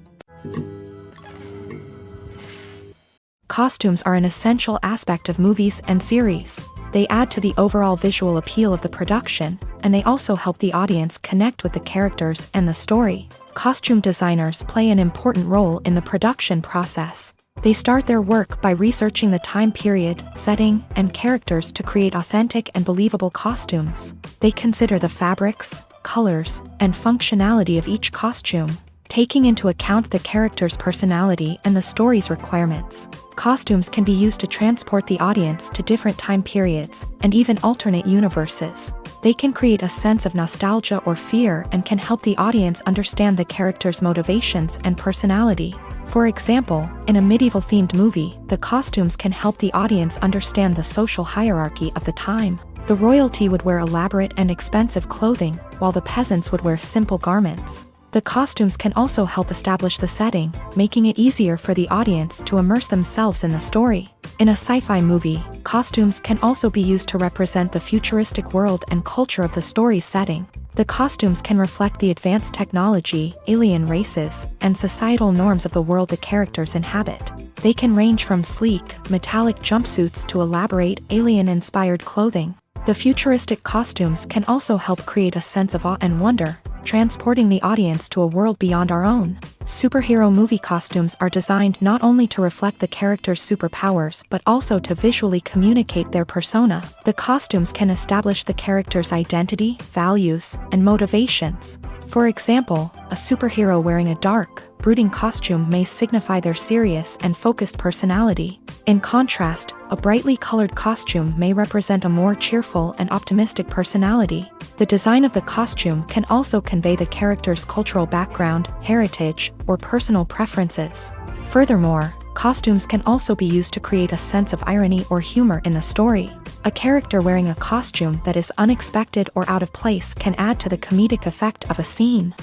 Costumes are an essential aspect of movies and series. They add to the overall visual appeal of the production, and they also help the audience connect with the characters and the story. Costume designers play an important role in the production process. They start their work by researching the time period, setting, and characters to create authentic and believable costumes. They consider the fabrics, colors, and functionality of each costume, taking into account the character's personality and the story's requirements. Costumes can be used to transport the audience to different time periods and even alternate universes. They can create a sense of nostalgia or fear and can help the audience understand the character's motivations and personality. For example, in a medieval-themed movie, the costumes can help the audience understand the social hierarchy of the time. The royalty would wear elaborate and expensive clothing, while the peasants would wear simple garments. The costumes can also help establish the setting, making it easier for the audience to immerse themselves in the story. In a sci-fi movie, costumes can also be used to represent the futuristic world and culture of the story's setting. The costumes can reflect the advanced technology, alien races, and societal norms of the world the characters inhabit. They can range from sleek, metallic jumpsuits to elaborate, alien-inspired clothing. The futuristic costumes can also help create a sense of awe and wonder, transporting the audience to a world beyond our own. Superhero movie costumes are designed not only to reflect the character's superpowers but also to visually communicate their persona. The costumes can establish the character's identity, values, and motivations. For example, a superhero wearing a dark, brooding costume may signify their serious and focused personality. In contrast, a brightly colored costume may represent a more cheerful and optimistic personality. The design of the costume can also convey the character's cultural background, heritage, or personal preferences. Furthermore, costumes can also be used to create a sense of irony or humor in the story. A character wearing a costume that is unexpected or out of place can add to the comedic effect of a scene.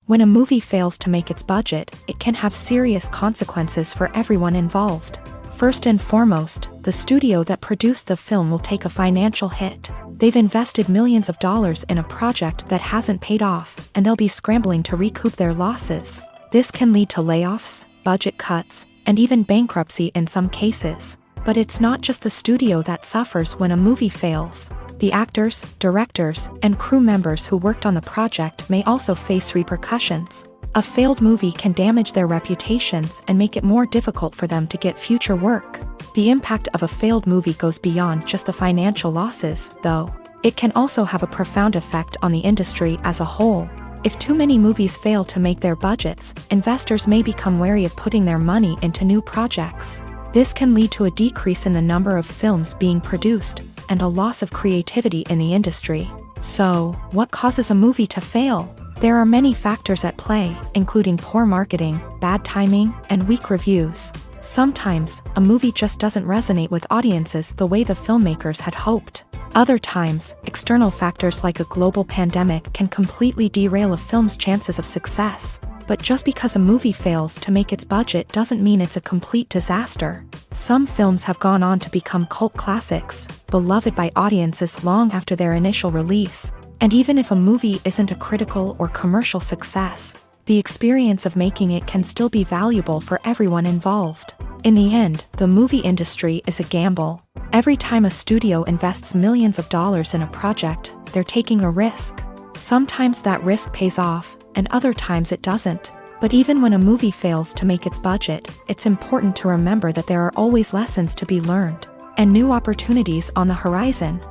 When a movie fails to make its budget, it can have serious consequences for everyone involved. First and foremost, the studio that produced the film will take a financial hit. They've invested millions of dollars in a project that hasn't paid off, and they'll be scrambling to recoup their losses. This can lead to layoffs, budget cuts, and even bankruptcy in some cases. But it's not just the studio that suffers when a movie fails. The actors, directors, and crew members who worked on the project may also face repercussions. A failed movie can damage their reputations and make it more difficult for them to get future work. The impact of a failed movie goes beyond just the financial losses, though. It can also have a profound effect on the industry as a whole. If too many movies fail to make their budgets, investors may become wary of putting their money into new projects. This can lead to a decrease in the number of films being produced, and a loss of creativity in the industry. So, what causes a movie to fail? There are many factors at play, including poor marketing, bad timing, and weak reviews. Sometimes, a movie just doesn't resonate with audiences the way the filmmakers had hoped. Other times, external factors like a global pandemic can completely derail a film's chances of success. But just because a movie fails to make its budget doesn't mean it's a complete disaster. Some films have gone on to become cult classics, beloved by audiences long after their initial release. And even if a movie isn't a critical or commercial success, the experience of making it can still be valuable for everyone involved. In the end, the movie industry is a gamble. Every time a studio invests millions of dollars in a project, they're taking a risk. Sometimes that risk pays off, and other times it doesn't. But even when a movie fails to make its budget, it's important to remember that there are always lessons to be learned, and new opportunities on the horizon.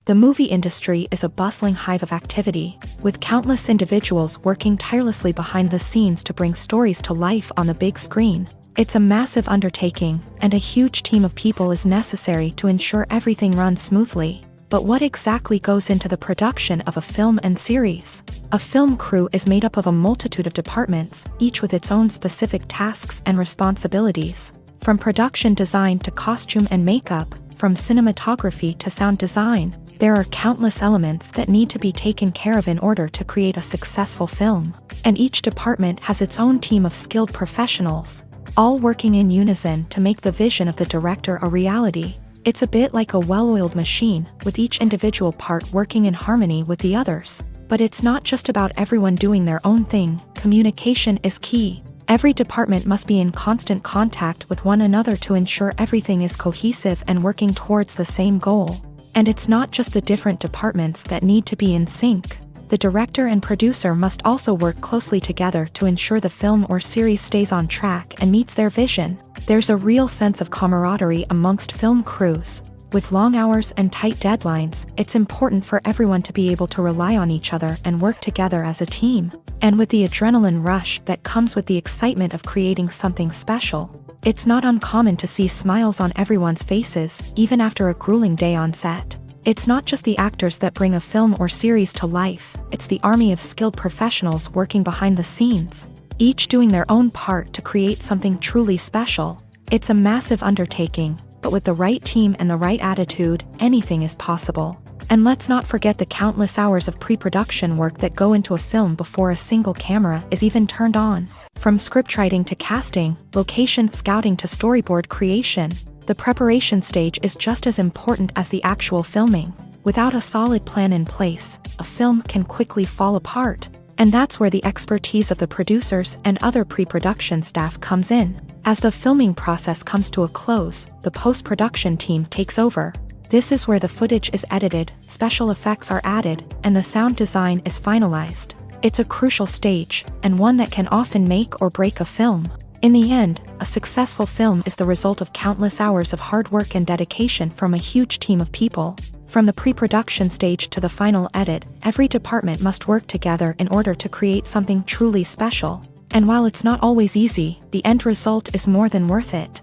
The movie industry is a bustling hive of activity, with countless individuals working tirelessly behind the scenes to bring stories to life on the big screen. It's a massive undertaking, and a huge team of people is necessary to ensure everything runs smoothly. But what exactly goes into the production of a film and series? A film crew is made up of a multitude of departments, each with its own specific tasks and responsibilities. From production design to costume and makeup, from cinematography to sound design, there are countless elements that need to be taken care of in order to create a successful film. And each department has its own team of skilled professionals, all working in unison to make the vision of the director a reality. It's a bit like a well-oiled machine, with each individual part working in harmony with the others. But it's not just about everyone doing their own thing. Communication is key. Every department must be in constant contact with one another to ensure everything is cohesive and working towards the same goal. And it's not just the different departments that need to be in sync. The director and producer must also work closely together to ensure the film or series stays on track and meets their vision. There's a real sense of camaraderie amongst film crews. With long hours and tight deadlines, it's important for everyone to be able to rely on each other and work together as a team. And with the adrenaline rush that comes with the excitement of creating something special, it's not uncommon to see smiles on everyone's faces, even after a grueling day on set. It's not just the actors that bring a film or series to life, it's the army of skilled professionals working behind the scenes, each doing their own part to create something truly special. It's a massive undertaking, but with the right team and the right attitude, anything is possible. And let's not forget the countless hours of pre-production work that go into a film before a single camera is even turned on. From scriptwriting to casting, location scouting to storyboard creation, the preparation stage is just as important as the actual filming. Without a solid plan in place, a film can quickly fall apart. And that's where the expertise of the producers and other pre-production staff comes in. As the filming process comes to a close, the post-production team takes over. This is where the footage is edited, special effects are added, and the sound design is finalized. It's a crucial stage, and one that can often make or break a film. In the end, a successful film is the result of countless hours of hard work and dedication from a huge team of people. From the pre-production stage to the final edit, every department must work together in order to create something truly special. And while it's not always easy, the end result is more than worth it.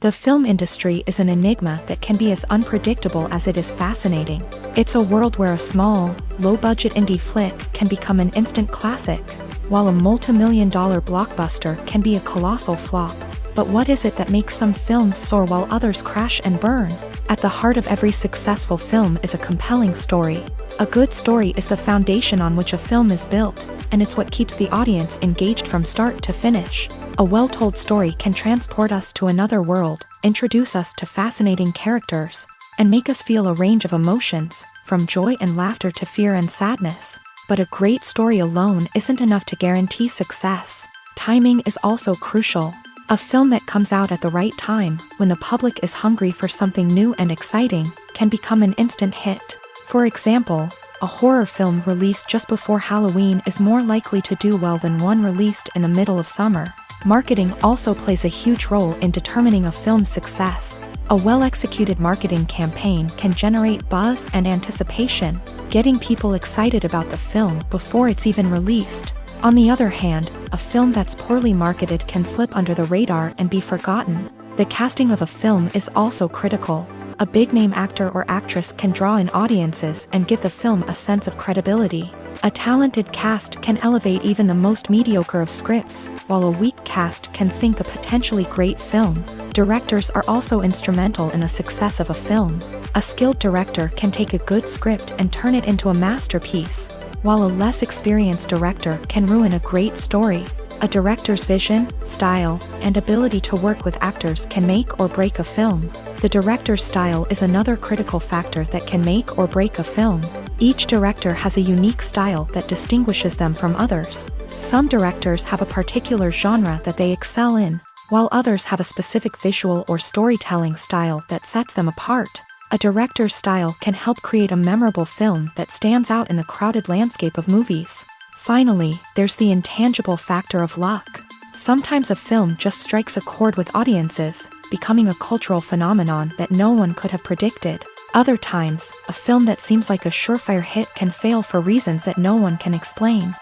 The film industry is an enigma that can be as unpredictable as it is fascinating. It's a world where a small, low-budget indie flick can become an instant classic, while a multi-million-dollar blockbuster can be a colossal flop. But what is it that makes some films soar while others crash and burn? At the heart of every successful film is a compelling story. A good story is the foundation on which a film is built, and it's what keeps the audience engaged from start to finish. A well-told story can transport us to another world, introduce us to fascinating characters, and make us feel a range of emotions, from joy and laughter to fear and sadness. But a great story alone isn't enough to guarantee success. Timing is also crucial. A film that comes out at the right time, when the public is hungry for something new and exciting, can become an instant hit. For example, a horror film released just before Halloween is more likely to do well than one released in the middle of summer. Marketing also plays a huge role in determining a film's success. A well-executed marketing campaign can generate buzz and anticipation, getting people excited about the film before it's even released. On the other hand, a film that's poorly marketed can slip under the radar and be forgotten. The casting of a film is also critical. A big-name actor or actress can draw in audiences and give the film a sense of credibility. A talented cast can elevate even the most mediocre of scripts, while a weak cast can sink a potentially great film. Directors are also instrumental in the success of a film. A skilled director can take a good script and turn it into a masterpiece, while a less experienced director can ruin a great story. A director's vision, style, and ability to work with actors can make or break a film. The director's style is another critical factor that can make or break a film. Each director has a unique style that distinguishes them from others. Some directors have a particular genre that they excel in, while others have a specific visual or storytelling style that sets them apart. A director's style can help create a memorable film that stands out in the crowded landscape of movies. Finally, there's the intangible factor of luck. Sometimes a film just strikes a chord with audiences, becoming a cultural phenomenon that no one could have predicted. Other times, a film that seems like a surefire hit can fail for reasons that no one can explain.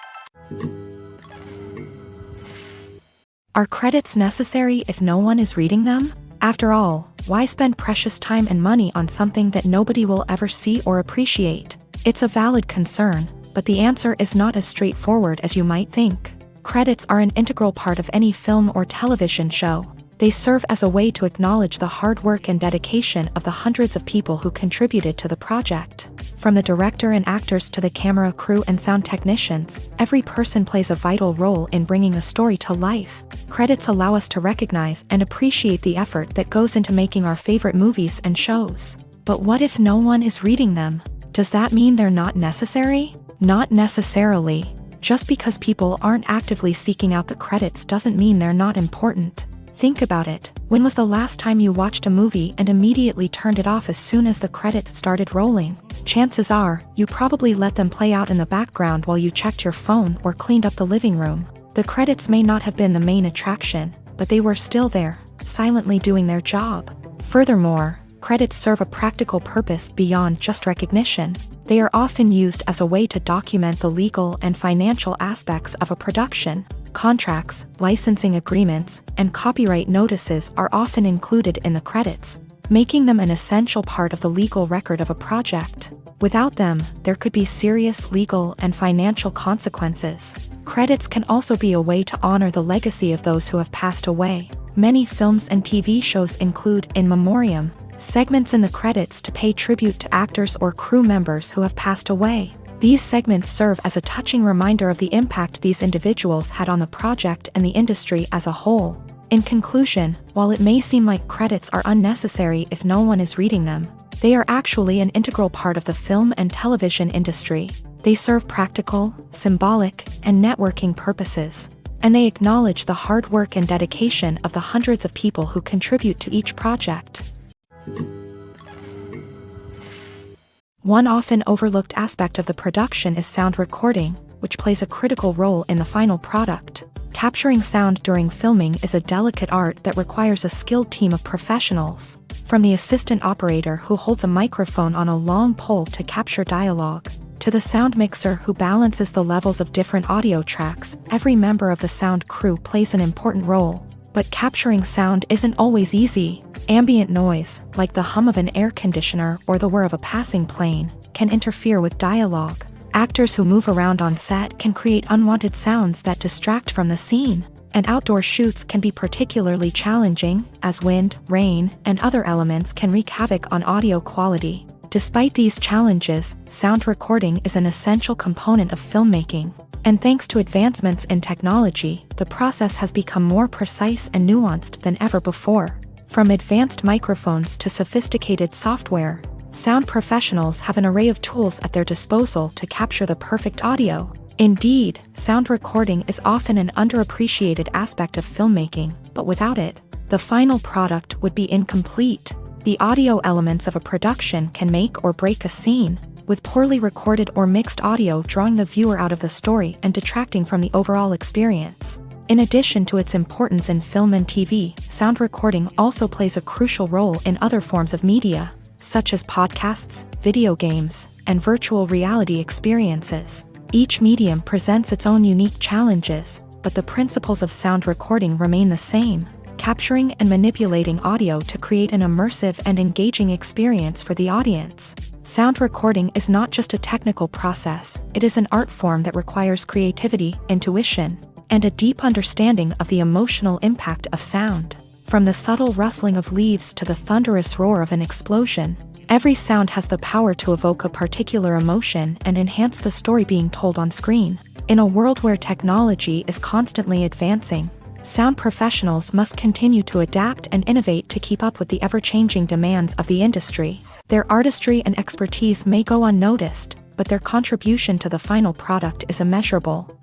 Are credits necessary if no one is reading them? After all, why spend precious time and money on something that nobody will ever see or appreciate? It's a valid concern, but the answer is not as straightforward as you might think. Credits are an integral part of any film or television show. They serve as a way to acknowledge the hard work and dedication of the hundreds of people who contributed to the project. From the director and actors to the camera crew and sound technicians, every person plays a vital role in bringing a story to life. Credits allow us to recognize and appreciate the effort that goes into making our favorite movies and shows. But what if no one is reading them? Does that mean they're not necessary? Not necessarily. Just because people aren't actively seeking out the credits doesn't mean they're not important. Think about it. When was the last time you watched a movie and immediately turned it off as soon as the credits started rolling? Chances are, you probably let them play out in the background while you checked your phone or cleaned up the living room. The credits may not have been the main attraction, but they were still there, silently doing their job. Furthermore, credits serve a practical purpose beyond just recognition. They are often used as a way to document the legal and financial aspects of a production. Contracts, licensing agreements, and copyright notices are often included in the credits, making them an essential part of the legal record of a project. Without them, there could be serious legal and financial consequences. Credits can also be a way to honor the legacy of those who have passed away. Many films and TV shows include in memoriam segments in the credits to pay tribute to actors or crew members who have passed away. These segments serve as a touching reminder of the impact these individuals had on the project and the industry as a whole. In conclusion, while it may seem like credits are unnecessary if no one is reading them, They are actually an integral part of the film and television industry. They serve practical, symbolic, and networking purposes, and they acknowledge the hard work and dedication of the hundreds of people who contribute to each project. One often overlooked aspect of the production is sound recording, which plays a critical role in the final product. Capturing sound during filming is a delicate art that requires a skilled team of professionals, from the assistant operator who holds a microphone on a long pole to capture dialogue, to the sound mixer who balances the levels of different audio tracks. Every member of the sound crew plays an important role. But capturing sound isn't always easy. Ambient noise, like the hum of an air conditioner or the whir of a passing plane, can interfere with dialogue. Actors who move around on set can create unwanted sounds that distract from the scene. And outdoor shoots can be particularly challenging, as wind, rain, and other elements can wreak havoc on audio quality. Despite these challenges, sound recording is an essential component of filmmaking. And thanks to advancements in technology, the process has become more precise and nuanced than ever before. From advanced microphones to sophisticated software, sound professionals have an array of tools at their disposal to capture the perfect audio. Indeed, sound recording is often an underappreciated aspect of filmmaking, but without it, the final product would be incomplete. The audio elements of a production can make or break a scene, with poorly recorded or mixed audio drawing the viewer out of the story and detracting from the overall experience. In addition to its importance in film and TV, sound recording also plays a crucial role in other forms of media, such as podcasts, video games, and virtual reality experiences. Each medium presents its own unique challenges, but the principles of sound recording remain the same: capturing and manipulating audio to create an immersive and engaging experience for the audience. Sound recording is not just a technical process, it is an art form that requires creativity, intuition, and a deep understanding of the emotional impact of sound. From the subtle rustling of leaves to the thunderous roar of an explosion, every sound has the power to evoke a particular emotion and enhance the story being told on screen. In a world where technology is constantly advancing, sound professionals must continue to adapt and innovate to keep up with the ever-changing demands of the industry. Their artistry and expertise may go unnoticed, but their contribution to the final product is immeasurable.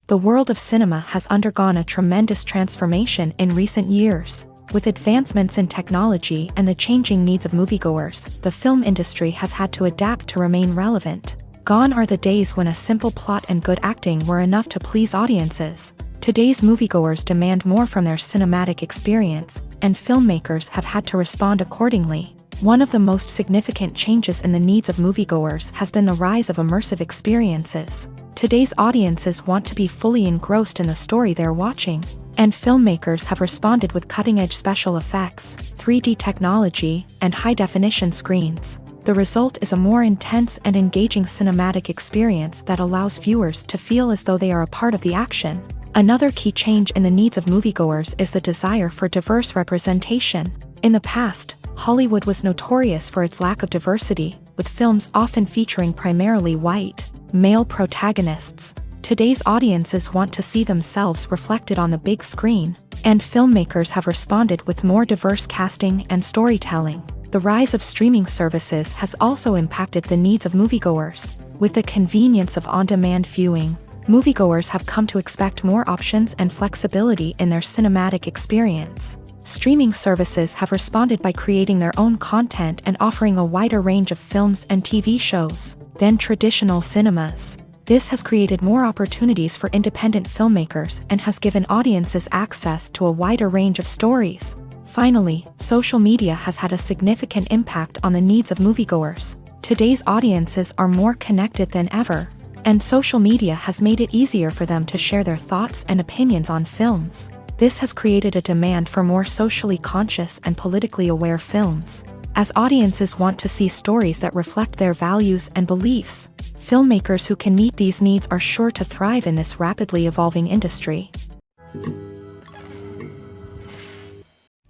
The world of cinema has undergone a tremendous transformation in recent years. With advancements in technology and the changing needs of moviegoers, the film industry has had to adapt to remain relevant. Gone are the days when a simple plot and good acting were enough to please audiences. Today's moviegoers demand more from their cinematic experience, and filmmakers have had to respond accordingly. One of the most significant changes in the needs of moviegoers has been the rise of immersive experiences. Today's audiences want to be fully engrossed in the story they're watching, and filmmakers have responded with cutting-edge special effects, 3D technology, and high-definition screens. The result is a more intense and engaging cinematic experience that allows viewers to feel as though they are a part of the action. Another key change in the needs of moviegoers is the desire for diverse representation. In the past, Hollywood was notorious for its lack of diversity, with films often featuring primarily white, male protagonists. Today's audiences want to see themselves reflected on the big screen, and filmmakers have responded with more diverse casting and storytelling. The rise of streaming services has also impacted the needs of moviegoers. With the convenience of on-demand viewing, moviegoers have come to expect more options and flexibility in their cinematic experience. Streaming services have responded by creating their own content and offering a wider range of films and TV shows than traditional cinemas. This has created more opportunities for independent filmmakers and has given audiences access to a wider range of stories. Finally, social media has had a significant impact on the needs of moviegoers. Today's audiences are more connected than ever, and social media has made it easier for them to share their thoughts and opinions on films. This has created a demand for more socially conscious and politically aware films. As audiences want to see stories that reflect their values and beliefs, filmmakers who can meet these needs are sure to thrive in this rapidly evolving industry.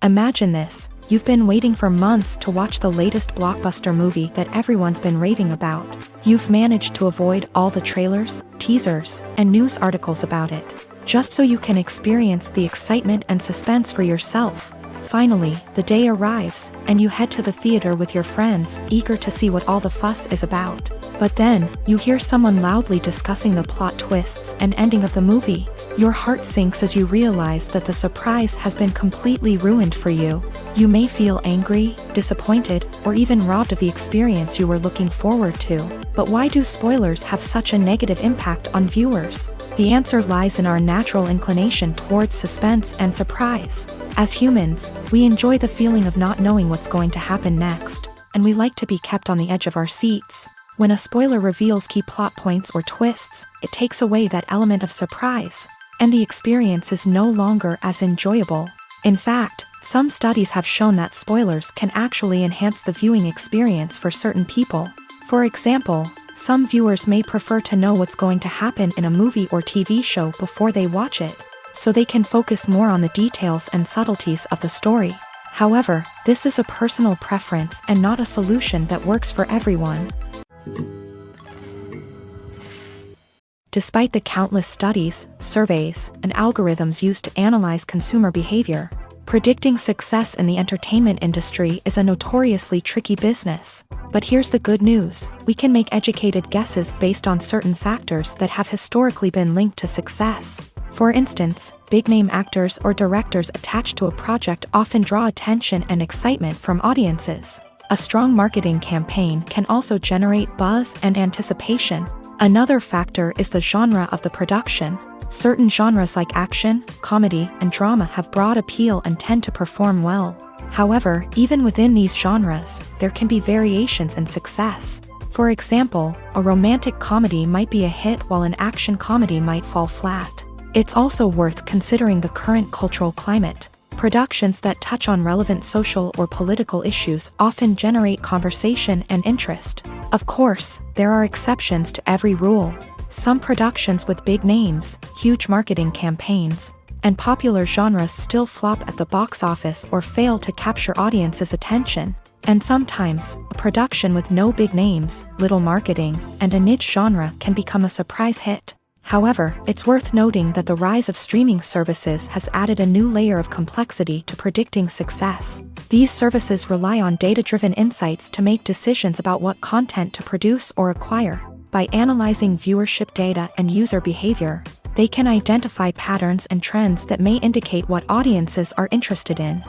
Imagine this: you've been waiting for months to watch the latest blockbuster movie that everyone's been raving about. You've managed to avoid all the trailers, teasers, and news articles about it, just so you can experience the excitement and suspense for yourself. Finally, the day arrives, and you head to the theater with your friends, eager to see what all the fuss is about. But then, you hear someone loudly discussing the plot twists and ending of the movie. Your heart sinks as you realize that the surprise has been completely ruined for you. You may feel angry, disappointed, or even robbed of the experience you were looking forward to. But why do spoilers have such a negative impact on viewers? The answer lies in our natural inclination towards suspense and surprise. As humans, we enjoy the feeling of not knowing what's going to happen next, and we like to be kept on the edge of our seats. When a spoiler reveals key plot points or twists, it takes away that element of surprise, and the experience is no longer as enjoyable. In fact, some studies have shown that spoilers can actually enhance the viewing experience for certain people. For example, some viewers may prefer to know what's going to happen in a movie or TV show before they watch it, so they can focus more on the details and subtleties of the story. However, this is a personal preference and not a solution that works for everyone. Despite the countless studies, surveys, and algorithms used to analyze consumer behavior, predicting success in the entertainment industry is a notoriously tricky business. But here's the good news: we can make educated guesses based on certain factors that have historically been linked to success. For instance, big-name actors or directors attached to a project often draw attention and excitement from audiences. A strong marketing campaign can also generate buzz and anticipation. Another factor is the genre of the production. Certain genres like action, comedy, and drama have broad appeal and tend to perform well. However, even within these genres, there can be variations in success. For example, a romantic comedy might be a hit while an action comedy might fall flat. It's also worth considering the current cultural climate. Productions that touch on relevant social or political issues often generate conversation and interest. Of course, there are exceptions to every rule. Some productions with big names, huge marketing campaigns, and popular genres still flop at the box office or fail to capture audiences' attention. And sometimes, a production with no big names, little marketing, and a niche genre can become a surprise hit. However, it's worth noting that the rise of streaming services has added a new layer of complexity to predicting success. These services rely on data-driven insights to make decisions about what content to produce or acquire. By analyzing viewership data and user behavior, they can identify patterns and trends that may indicate what audiences are interested in.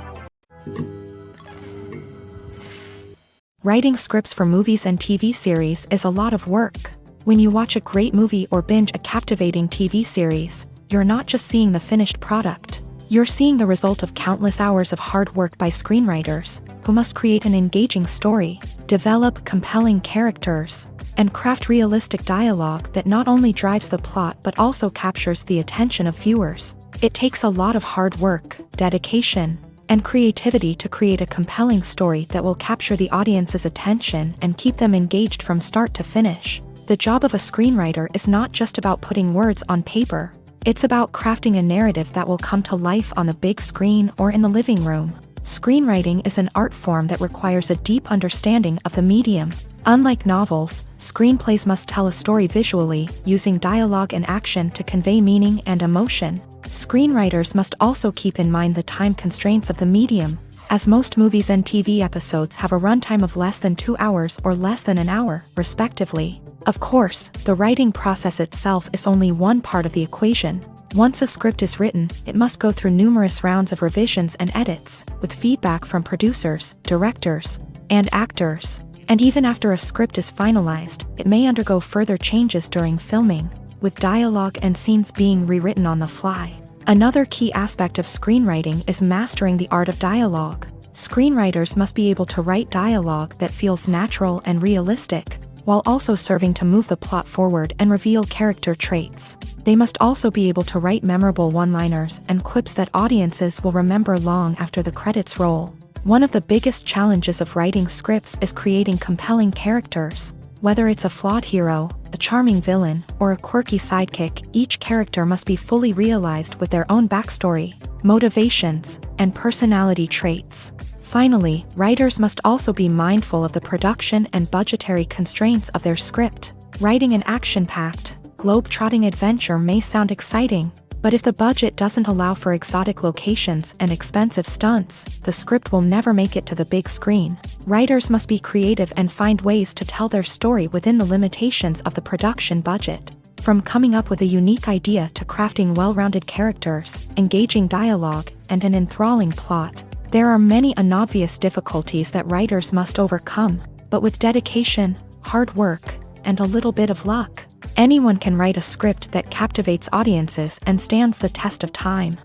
Writing scripts for movies and TV series is a lot of work. When you watch a great movie or binge a captivating TV series, you're not just seeing the finished product. You're seeing the result of countless hours of hard work by screenwriters, who must create an engaging story, develop compelling characters, and craft realistic dialogue that not only drives the plot but also captures the attention of viewers. It takes a lot of hard work, dedication, and creativity to create a compelling story that will capture the audience's attention and keep them engaged from start to finish. The job of a screenwriter is not just about putting words on paper. It's about crafting a narrative that will come to life on the big screen or in the living room. Screenwriting is an art form that requires a deep understanding of the medium. Unlike novels, screenplays must tell a story visually, using dialogue and action to convey meaning and emotion. Screenwriters must also keep in mind the time constraints of the medium, as most movies and TV episodes have a runtime of less than 2 hours or less than an hour, respectively. Of course, the writing process itself is only one part of the equation. Once a script is written, it must go through numerous rounds of revisions and edits, with feedback from producers, directors, and actors. And even after a script is finalized, it may undergo further changes during filming, with dialogue and scenes being rewritten on the fly. Another key aspect of screenwriting is mastering the art of dialogue. Screenwriters must be able to write dialogue that feels natural and realistic, while also serving to move the plot forward and reveal character traits. They must also be able to write memorable one-liners and quips that audiences will remember long after the credits roll. One of the biggest challenges of writing scripts is creating compelling characters. Whether it's a flawed hero, a charming villain, or a quirky sidekick, each character must be fully realized with their own backstory, motivations, and personality traits. Finally, writers must also be mindful of the production and budgetary constraints of their script. Writing an action-packed, globe-trotting adventure may sound exciting, But if the budget doesn't allow for exotic locations and expensive stunts, the script will never make it to the big screen. Writers must be creative and find ways to tell their story within the limitations of the production budget. From coming up with a unique idea to crafting well-rounded characters, engaging dialogue, and an enthralling plot, there are many unobvious difficulties that writers must overcome. But with dedication, hard work, and a little bit of luck, anyone can write a script that captivates audiences and stands the test of time.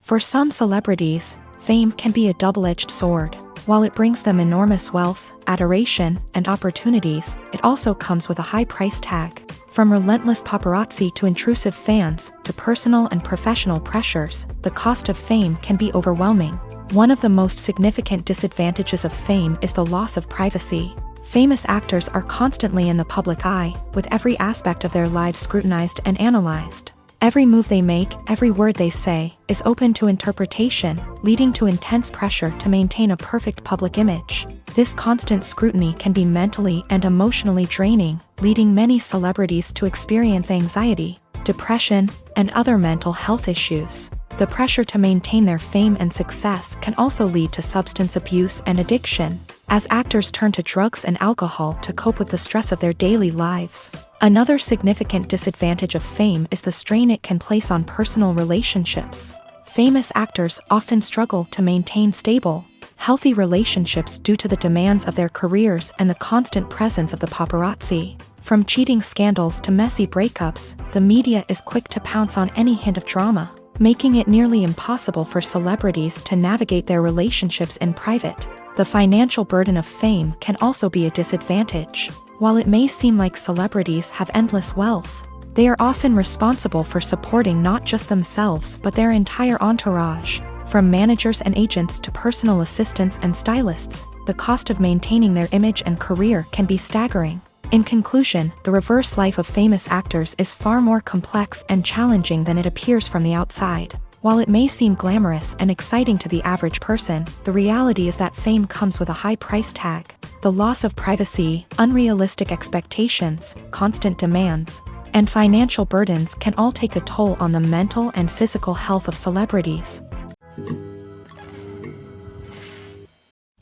For some celebrities, fame can be a double-edged sword. While it brings them enormous wealth, adoration, and opportunities, it also comes with a high price tag. From relentless paparazzi to intrusive fans, to personal and professional pressures, the cost of fame can be overwhelming. One of the most significant disadvantages of fame is the loss of privacy. Famous actors are constantly in the public eye, with every aspect of their lives scrutinized and analyzed. Every move they make, every word they say, is open to interpretation, leading to intense pressure to maintain a perfect public image. This constant scrutiny can be mentally and emotionally draining, leading many celebrities to experience anxiety, depression, and other mental health issues. The pressure to maintain their fame and success can also lead to substance abuse and addiction, as actors turn to drugs and alcohol to cope with the stress of their daily lives. Another significant disadvantage of fame is the strain it can place on personal relationships. Famous actors often struggle to maintain stable, healthy relationships due to the demands of their careers and the constant presence of the paparazzi. From cheating scandals to messy breakups, the media is quick to pounce on any hint of drama, making it nearly impossible for celebrities to navigate their relationships in private. The financial burden of fame can also be a disadvantage. While it may seem like celebrities have endless wealth, they are often responsible for supporting not just themselves but their entire entourage. From managers and agents to personal assistants and stylists, the cost of maintaining their image and career can be staggering. In conclusion, the reverse life of famous actors is far more complex and challenging than it appears from the outside. While it may seem glamorous and exciting to the average person, the reality is that fame comes with a high price tag. The loss of privacy, unrealistic expectations, constant demands, and financial burdens can all take a toll on the mental and physical health of celebrities.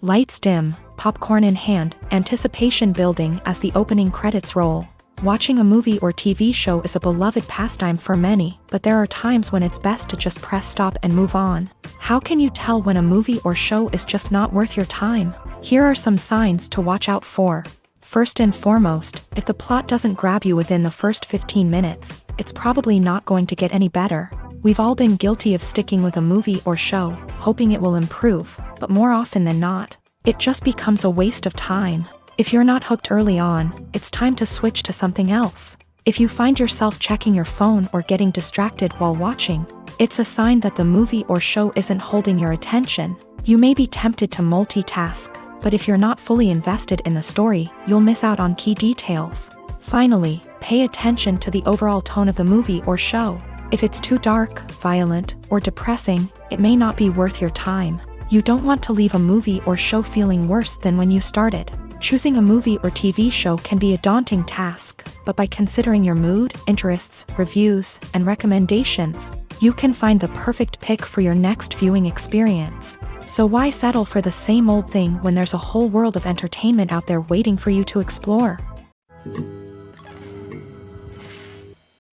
Lights dim, popcorn in hand, anticipation building as the opening credits roll. Watching a movie or TV show is a beloved pastime for many, but there are times when it's best to just press stop and move on. How can you tell when a movie or show is just not worth your time? Here are some signs to watch out for. First and foremost, if the plot doesn't grab you within the first 15 minutes, it's probably not going to get any better. We've all been guilty of sticking with a movie or show, hoping it will improve, but more often than not, it just becomes a waste of time. If you're not hooked early on, it's time to switch to something else. If you find yourself checking your phone or getting distracted while watching, it's a sign that the movie or show isn't holding your attention. You may be tempted to multitask, but if you're not fully invested in the story, you'll miss out on key details. Finally, pay attention to the overall tone of the movie or show. If it's too dark, violent, or depressing, it may not be worth your time. You don't want to leave a movie or show feeling worse than when you started. Choosing a movie or TV show can be a daunting task, but by considering your mood, interests, reviews, and recommendations, you can find the perfect pick for your next viewing experience. So why settle for the same old thing when there's a whole world of entertainment out there waiting for you to explore?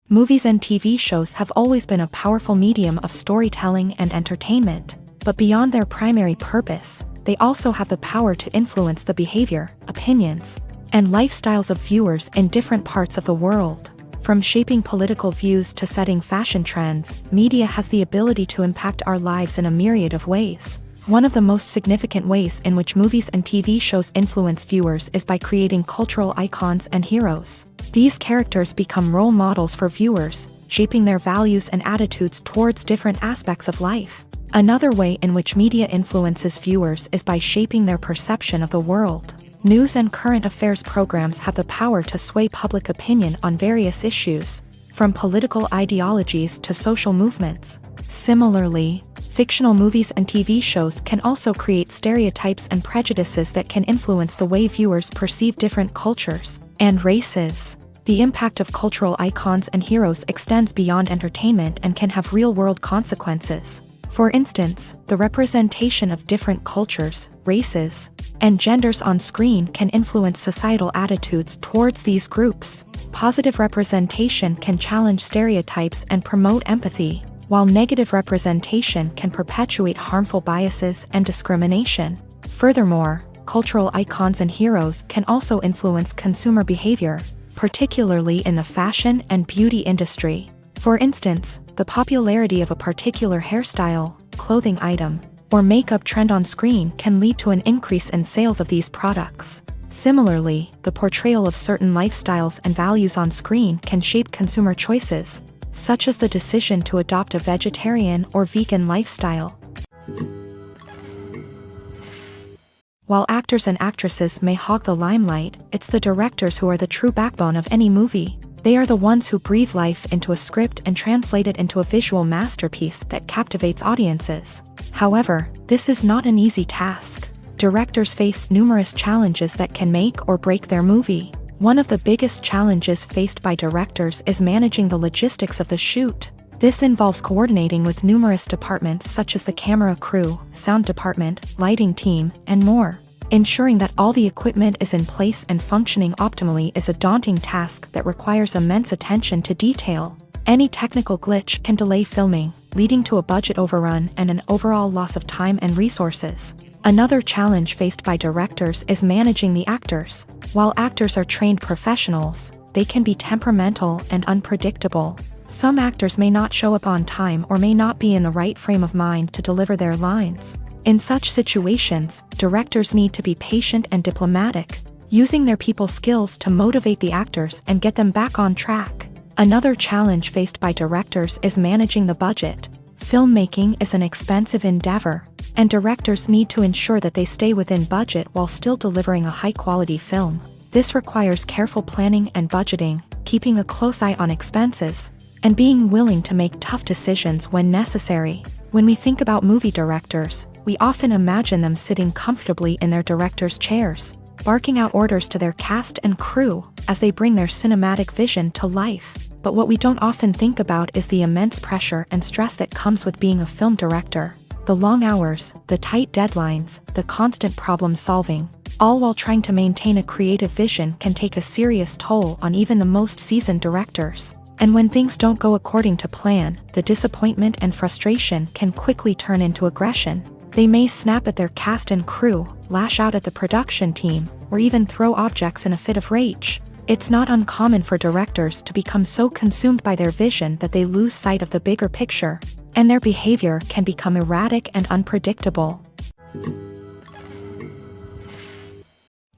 Movies and TV shows have always been a powerful medium of storytelling and entertainment, but beyond their primary purpose, they also have the power to influence the behavior, opinions, and lifestyles of viewers in different parts of the world. From shaping political views to setting fashion trends, media has the ability to impact our lives in a myriad of ways. One of the most significant ways in which movies and TV shows influence viewers is by creating cultural icons and heroes. These characters become role models for viewers, shaping their values and attitudes towards different aspects of life. Another way in which media influences viewers is by shaping their perception of the world. News and current affairs programs have the power to sway public opinion on various issues, from political ideologies to social movements. Similarly, fictional movies and TV shows can also create stereotypes and prejudices that can influence the way viewers perceive different cultures and races. The impact of cultural icons and heroes extends beyond entertainment and can have real-world consequences. For instance, the representation of different cultures, races, and genders on screen can influence societal attitudes towards these groups. Positive representation can challenge stereotypes and promote empathy, while negative representation can perpetuate harmful biases and discrimination. Furthermore, cultural icons and heroes can also influence consumer behavior, particularly in the fashion and beauty industry. For instance, the popularity of a particular hairstyle, clothing item, or makeup trend on screen can lead to an increase in sales of these products. Similarly, the portrayal of certain lifestyles and values on screen can shape consumer choices, such as the decision to adopt a vegetarian or vegan lifestyle. While actors and actresses may hog the limelight, it's the directors who are the true backbone of any movie. They are the ones who breathe life into a script and translate it into a visual masterpiece that captivates audiences. However, this is not an easy task. Directors face numerous challenges that can make or break their movie. One of the biggest challenges faced by directors is managing the logistics of the shoot. This involves coordinating with numerous departments such as the camera crew, sound department, lighting team, and more. Ensuring that all the equipment is in place and functioning optimally is a daunting task that requires immense attention to detail. Any technical glitch can delay filming, leading to a budget overrun and an overall loss of time and resources. Another challenge faced by directors is managing the actors. While actors are trained professionals, they can be temperamental and unpredictable. Some actors may not show up on time or may not be in the right frame of mind to deliver their lines. In such situations, directors need to be patient and diplomatic, using their people skills to motivate the actors and get them back on track. Another challenge faced by directors is managing the budget. Filmmaking is an expensive endeavor, and directors need to ensure that they stay within budget while still delivering a high-quality film. This requires careful planning and budgeting, keeping a close eye on expenses, and being willing to make tough decisions when necessary. When we think about movie directors, we often imagine them sitting comfortably in their director's chairs, barking out orders to their cast and crew as they bring their cinematic vision to life. But what we don't often think about is the immense pressure and stress that comes with being a film director. The long hours, the tight deadlines, the constant problem solving, all while trying to maintain a creative vision can take a serious toll on even the most seasoned directors. And when things don't go according to plan, the disappointment and frustration can quickly turn into aggression. They may snap at their cast and crew, lash out at the production team, or even throw objects in a fit of rage. It's not uncommon for directors to become so consumed by their vision that they lose sight of the bigger picture, and their behavior can become erratic and unpredictable.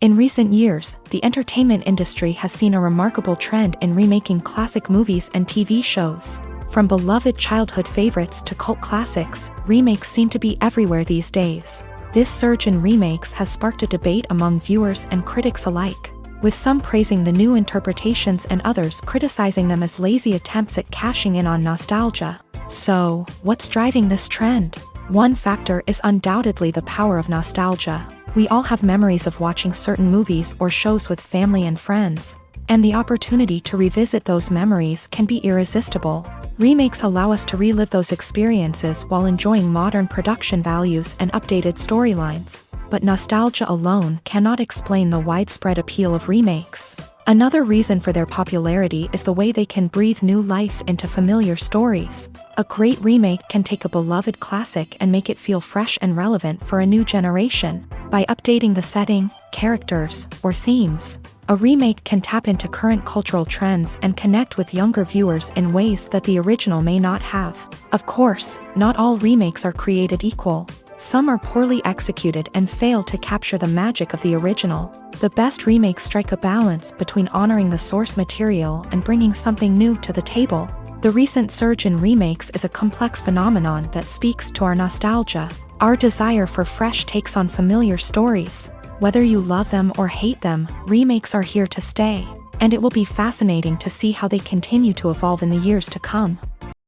In recent years, the entertainment industry has seen a remarkable trend in remaking classic movies and TV shows. From beloved childhood favorites to cult classics, remakes seem to be everywhere these days. This surge in remakes has sparked a debate among viewers and critics alike, with some praising the new interpretations and others criticizing them as lazy attempts at cashing in on nostalgia. So, what's driving this trend? One factor is undoubtedly the power of nostalgia. We all have memories of watching certain movies or shows with family and friends, and the opportunity to revisit those memories can be irresistible. Remakes allow us to relive those experiences while enjoying modern production values and updated storylines. But nostalgia alone cannot explain the widespread appeal of remakes. Another reason for their popularity is the way they can breathe new life into familiar stories. A great remake can take a beloved classic and make it feel fresh and relevant for a new generation. By updating the setting, characters, or themes, a remake can tap into current cultural trends and connect with younger viewers in ways that the original may not have. Of course, not all remakes are created equal. Some are poorly executed and fail to capture the magic of the original. The best remakes strike a balance between honoring the source material and bringing something new to the table. The recent surge in remakes is a complex phenomenon that speaks to our nostalgia, our desire for fresh takes on familiar stories. Whether you love them or hate them, remakes are here to stay, and it will be fascinating to see how they continue to evolve in the years to come.